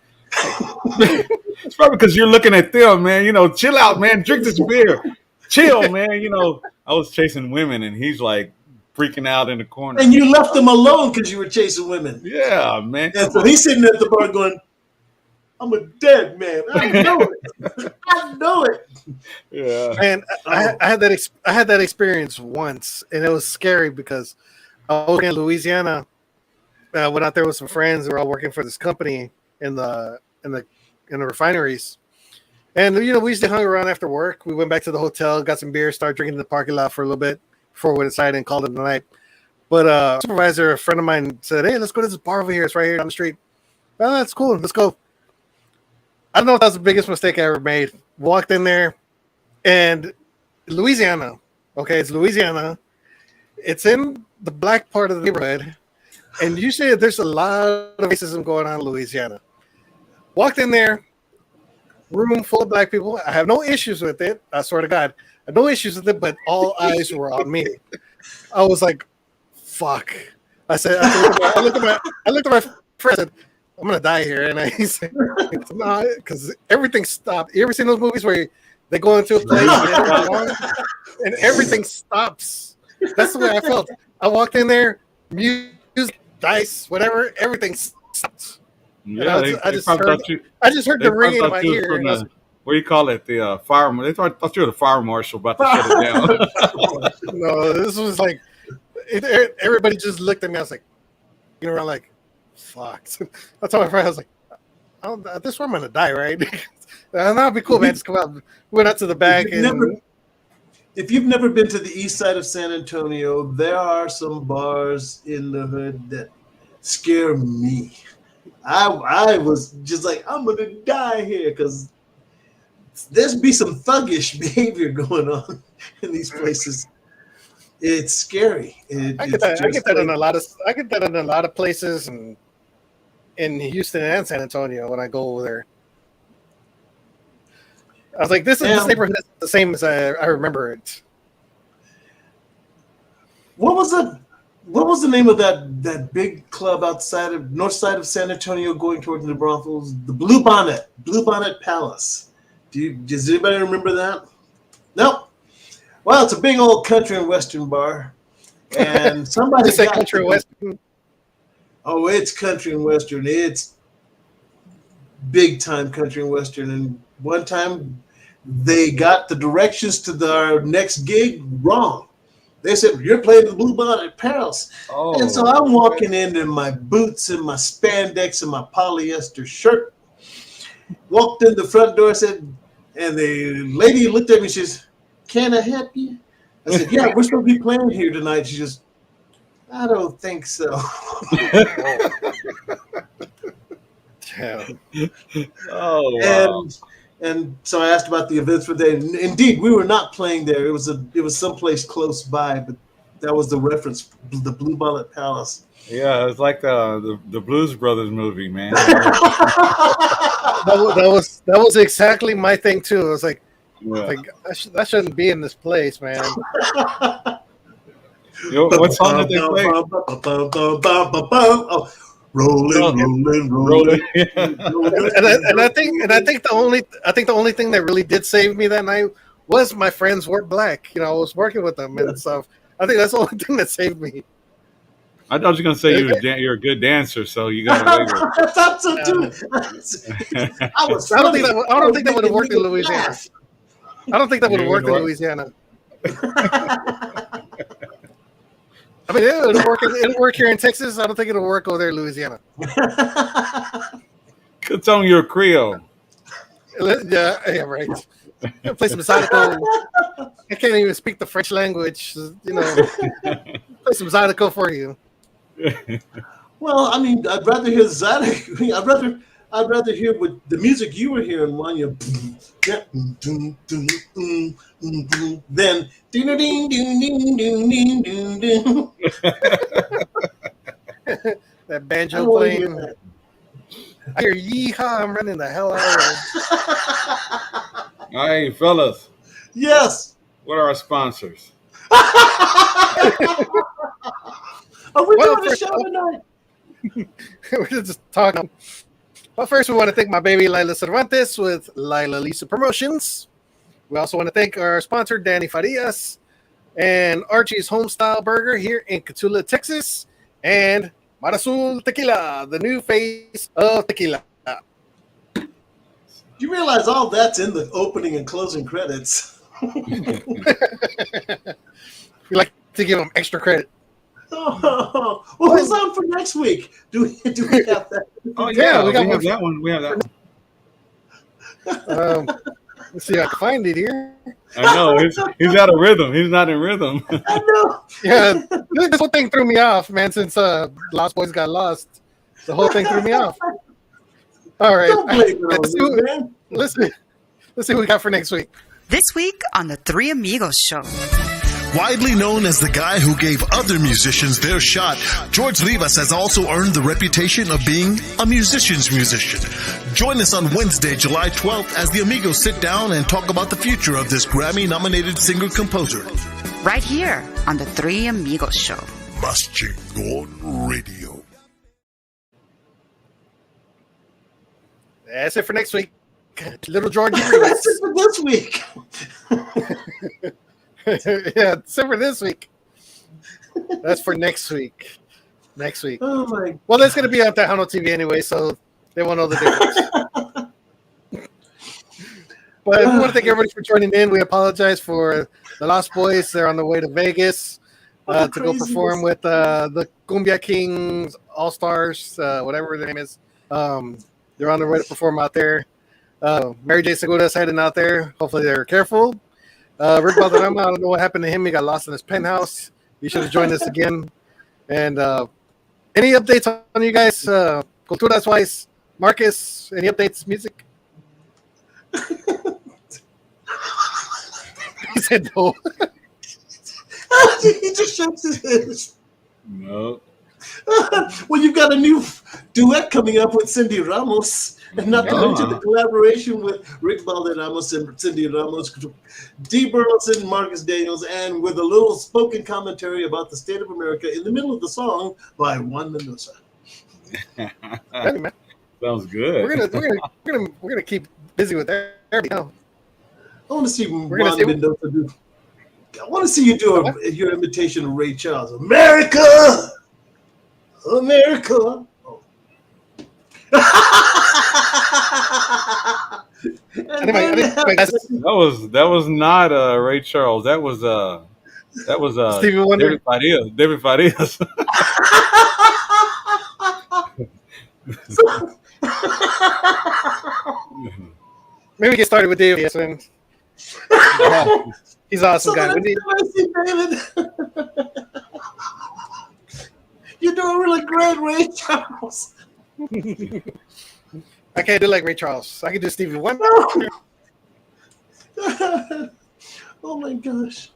It's probably because you're looking at them, man. Chill out, man. Drink this beer. Chill, man. I was chasing women, and he's like freaking out in the corner. And you left them alone because you were chasing women. Yeah, man. And so he's sitting at the bar going, I'm a dead man. I know it. I know it. Yeah. And I had that experience once, and it was scary because I was in Louisiana. I went out there with some friends. We were all working for this company in the refineries. And we used to hang around after work. We went back to the hotel, got some beer, started drinking in the parking lot for a little bit before we went inside and called it a night. But supervisor, a friend of mine, said, hey, let's go to this bar over here. It's right here down the street. Well, that's cool. Let's go. I don't know if that was the biggest mistake I ever made. Walked in there, and Louisiana. Okay, it's Louisiana. It's in the black part of the neighborhood. And usually there's a lot of racism going on in Louisiana. Walked in there, room full of black people. I have no issues with it. I swear to God. I have no issues with it, but all eyes were on me. I was like, fuck. I looked at my friend, said, I'm gonna die here. And he said, no, because everything stopped. You ever seen those movies where they go into a place and everything stops? That's the way I felt. I walked in there, music, dice, whatever, everything stopped. Yeah, I just heard the ring in my ear. What do you call it? The fire. They thought you were the fire marshal about to shut it down. No, this was like everybody just looked at me. I was like, I'm like, fuck. I told my friend, I was like, this one I'm gonna die, right? That'll be cool, man. Just come out. Went out to the back. If you've never been to the east side of San Antonio, there are some bars in the hood that scare me. I was just like, I'm gonna die here because there's be some thuggish behavior going on in these places. It's scary. I get that in a lot of places, and in Houston and San Antonio when I go over there. I was like, this neighborhood is the same as I remember it. What was the name of that big club outside of north side of San Antonio going towards the brothels? The Blue Bonnet Palace. Does anybody remember that? Nope. Well, it's a big old country and western bar. And somebody said country and western. Oh, it's country and western. It's big time country and western. And one time they got the directions to our next gig wrong. They said, you're playing the Blue Bonnet Palace. Oh, and so I'm walking in my boots and my spandex and my polyester shirt. Walked in the front door, and the lady looked at me, she says, can I help you? I said, yeah, we're supposed to be playing here tonight. She just, I don't think so. Oh, wow. And so I asked about the events for the day. And indeed, we were not playing there. It was someplace close by, but that was the reference, the Blue Bonnet Palace. Yeah, it's like the Blues Brothers movie, man. that was exactly my thing too. I was like, that shouldn't be in this place, man. What song did they play? Oh, rolling. And I think the only thing that really did save me that night was my friends were black. I was working with them and stuff. I think that's the only thing that saved me. I thought you were gonna say you're a good dancer, so you got away with I thought so too. I was. I don't think that. I don't think that would have making worked in me Louisiana. laugh. I don't think that would have You worked know in what? Louisiana. I mean, it'll work. It'll work here in Texas. I don't think it'll work over there in Louisiana. It's on your Creole. Yeah, right. Play some Zydeco. I can't even speak the French language. You know, play some Zydeco for you. Well, I mean, I'd rather hear Zydeco. I'd rather hear what the music you were hearing when you then ding ding ding ding ding ding ding. That banjo playing. I hear yeehaw, I'm running the hell out of it. Hey, fellas, Yes. what are our sponsors? Are we Well, doing a first show off- tonight? We're just talking. But first, we want to thank my baby Lila Cervantes with Lila Lisa Promotions. We also want to thank our sponsor, Danny Farias, and Archie's Homestyle Burger here in Catula, Texas, and Marasul Tequila, the new face of tequila. You realize all that's in the opening and closing credits. We like to give them extra credit. Oh, well, who's on for next week? Do we have that? Oh Yeah, yeah, we got we have one. that one. We have that one. Let's see if I can find it here. I know he's out of rhythm. He's not in rhythm. I know. Yeah, this whole thing threw me off, man, since Lost Boys got lost. The whole thing threw me off. All right. Don't blame it on Let's, me, man. let's see what we got for next week. This week on the Three Amigos Show. Widely known as the guy who gave other musicians their shot, George Rivas has also earned the reputation of being a musician's musician. Join us on Wednesday, July 12th, as the Amigos sit down and talk about the future of this Grammy-nominated singer-composer. Right here on the Three Amigos Show. Mas Chingon Radio. That's it for next week. Little Georgie Rivas. That's it for this week. Yeah, that's it for this week. That's for next week. Next week. Oh my! Well, that's going to be on Tejano TV anyway, so they won't know the difference. But we want to thank everybody for joining in. We apologize for the Lost Boys. They're on the way to Vegas to go perform with the Cumbia Kings All-Stars, whatever their name is. They're on their way to perform out there. Mary J. Segura's heading out there. Hopefully they're careful. Rick Valderrama, I don't know what happened to him. He got lost in his penthouse. He should have joined us again. And any updates on you guys? Culturas wise, Marcus, any updates? Music? He said no. He just shakes his head. No. Well, you've got a new duet coming up with Cindy Ramos, and not to mention the collaboration with Rick Valderramos and Cindy Ramos, Dee Burleson, Marcus Daniels, and with a little spoken commentary about the state of America in the middle of the song by Juan Mendoza. Sounds good. We're gonna keep busy with everything now. I want to see Juan Mendoza do. I want to see you do your imitation of Ray Charles. America, America. Oh. That was not Ray Charles. That was Stevie Wonder. David Farias. Maybe get started with David. Yes, man. He's an awesome guy. David. You're doing really great, Ray Charles. I can't do like Ray Charles. I can do Stevie Wonder. Oh my gosh.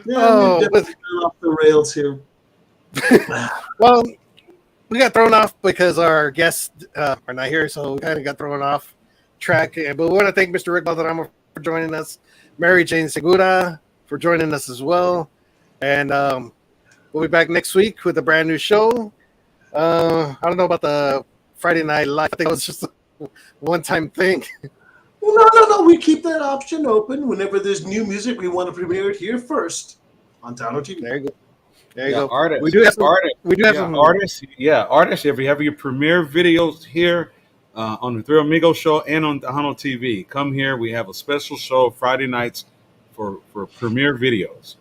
Yeah, we're definitely off the rails here. Well, we got thrown off because our guests are not here, so we kind of got thrown off track. But we want to thank Mr. Rick Valderrama for joining us, Mary Jane Segura for joining us as well, and we'll be back next week with a brand new show. I don't know about the Friday Night Live. I think it was just a one-time thing. Well, no. We keep that option open. Whenever there's new music, we want to premiere it here first on Tano TV. There you go. There you Yeah, go. artists. We do have some. Artists. We do have Yeah, some. artists. Yeah, artists. If you have your premiere videos here on the Three Amigos show and on Tejano TV, come here. We have a special show Friday nights for premiere videos.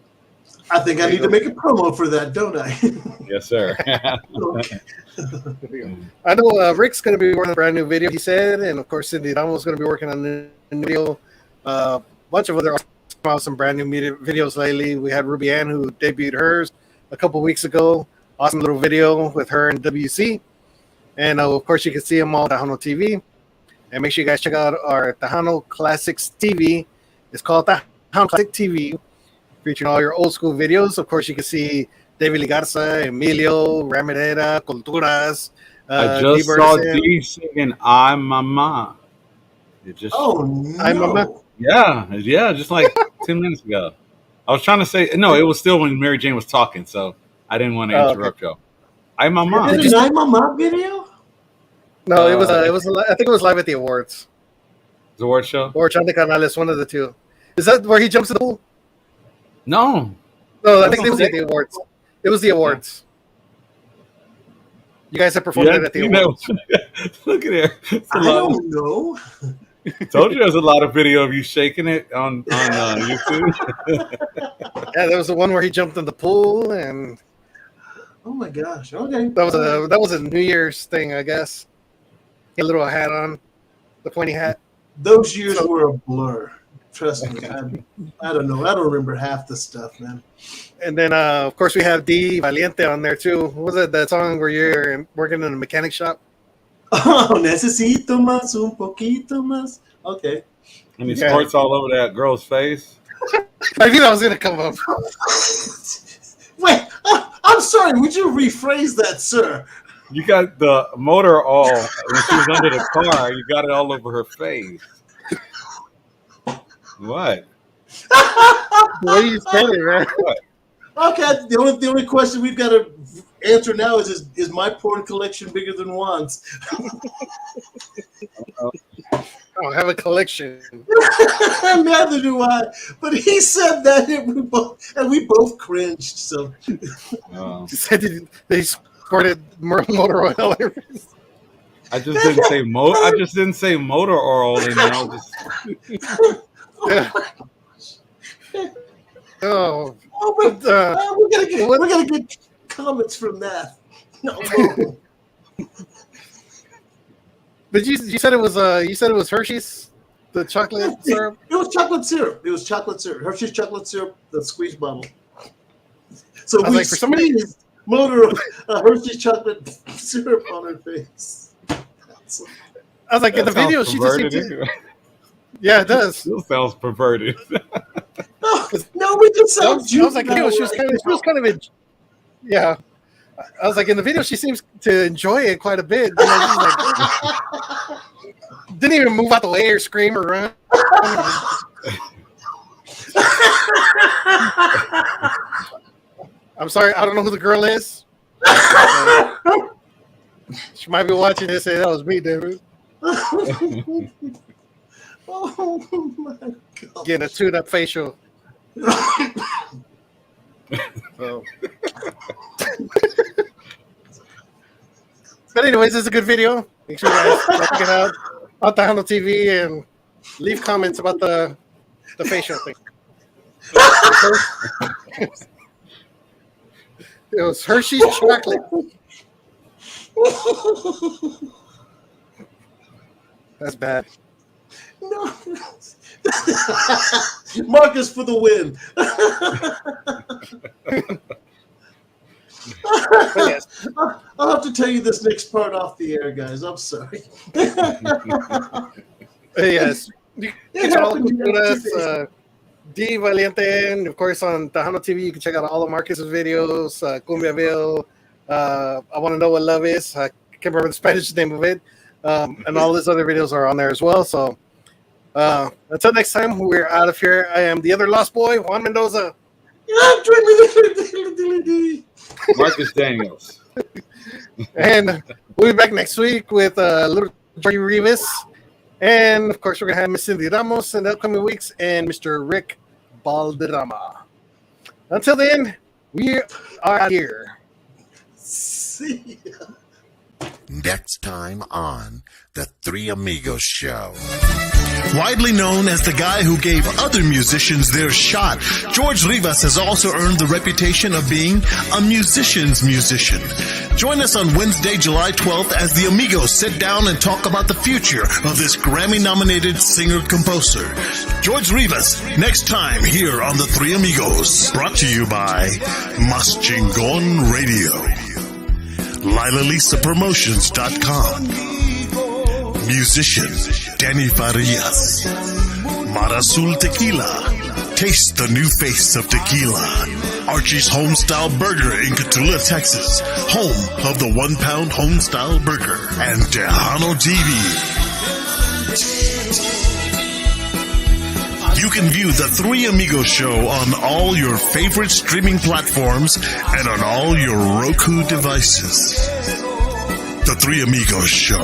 I think I There you need to go. make a promo for that, don't I? Yes, sir. Okay. I know Rick's going to be working on a brand new video, he said, and of course Cindy Ramos going to be working on a new video. A bunch of other some brand new videos lately. We had Ruby Ann who debuted hers a couple weeks ago. Awesome little video with her and WC, and of course you can see them all on Tejano TV. And make sure you guys check out our Tejano Classics TV. It's called Tejano Classic TV, featuring all your old school videos. Of course, you can see David Ligarza, Emilio, Ramirera, Culturas. I just Dee saw Burleson. Dee singing "I Mama." It just Oh no! Hi, Mama. yeah, just like 10 minutes ago. I was trying to say no. It was still when Mary Jane was talking, so I didn't want to Oh, interrupt y'all. "I Mama." Is it an I'm a Mom video? No, it was. I think it was live at the awards The award show? or Chante Canales, one of the two. Is that where he jumps in the pool? No. No, I think it was at the awards. It was the awards. You guys have performed it at the you awards. know, look at there. It's a I lot. don't know. Told you there's a lot of video of you shaking it on YouTube. Yeah, there was the one where he jumped in the pool, and Oh my gosh! Okay, that was a New Year's thing, I guess. He had a little hat on, the pointy hat. those years were a blur. Trust me, I don't know. I don't remember half the stuff, man. And then, of course, we have D Valiente on there too. What was it that song where you're working in a mechanic shop? Oh, necesito más, un poquito más. Okay. And he Yeah. squirts all over that girl's face. I knew that was gonna come up. Wait, I'm sorry. Would you rephrase that, sir? You got the motor all when she was under the car. You got it all over her face. What? The way you said it, man. Okay. The only question we've got to answer now is my porn collection bigger than Juan's? I don't have a collection. Neither do I. But he said that, and we both cringed. So He said that they squirted motor oil. I just didn't say motor. I just didn't say motor oil in there. I was just, Oh, we're gonna get comments from that. No. but you said it was Hershey's, the chocolate syrup. It was chocolate syrup. It was chocolate syrup. Hershey's chocolate syrup, the squeeze bottle. So I was we like, for somebody- squeezed motor Hershey's chocolate syrup on her face. I was like, in the that video, sounds she just seemed perverted to, anyway. yeah, it does. Still sounds perverted. No, we just I sound was like, she was kind of, yeah. I was like, in the video, she seems to enjoy it quite a bit. You know, she's like, didn't even move out the way or scream or run. I'm sorry, I don't know who the girl is. She might be watching this and say that was me, David. Oh my god! Getting a tune-up facial. So. But anyways, it's a good video. Make sure you guys check it out on Tejano TV and leave comments about the facial thing. It was Hershey's chocolate. That's bad. No. Marcus for the win. Yes. I'll have to tell you this next part off the air, guys. I'm sorry. Yes. You can all with us, D Valiente, and of course on Tejano TV, you can check out all of Marcus's videos, Cumbiaville, I Want to Know What Love Is. I can't remember the Spanish name of it. And all his other videos are on there as well. So until next time, we're out of here. I am the other lost boy, Juan Mendoza. Marcus Daniels. And we'll be back next week with little Jorge Rivas. And of course, we're going to have Miss Cindy Ramos in the upcoming weeks and Mr. Rick Balderrama. Until then, We are out here. See ya. Next time on The Three Amigos Show. Widely known as the guy who gave other musicians their shot, George Rivas has also earned the reputation of being a musician's musician. Join us on Wednesday, July 12th as the Amigos sit down and talk about the future of this Grammy-nominated singer-composer. George Rivas, next time here on The Three Amigos. Brought to you by Mas Chingon Radio. LilaLisaPromotions.com. Musician Danny Farias. Marasul Tequila. Taste the new face of tequila. Archie's Homestyle Burger in Catula, Texas. Home of the 1 pound Homestyle Burger. And Tejano TV. You can view The Three Amigos Show on all your favorite streaming platforms and on all your Roku devices. The Three Amigos Show.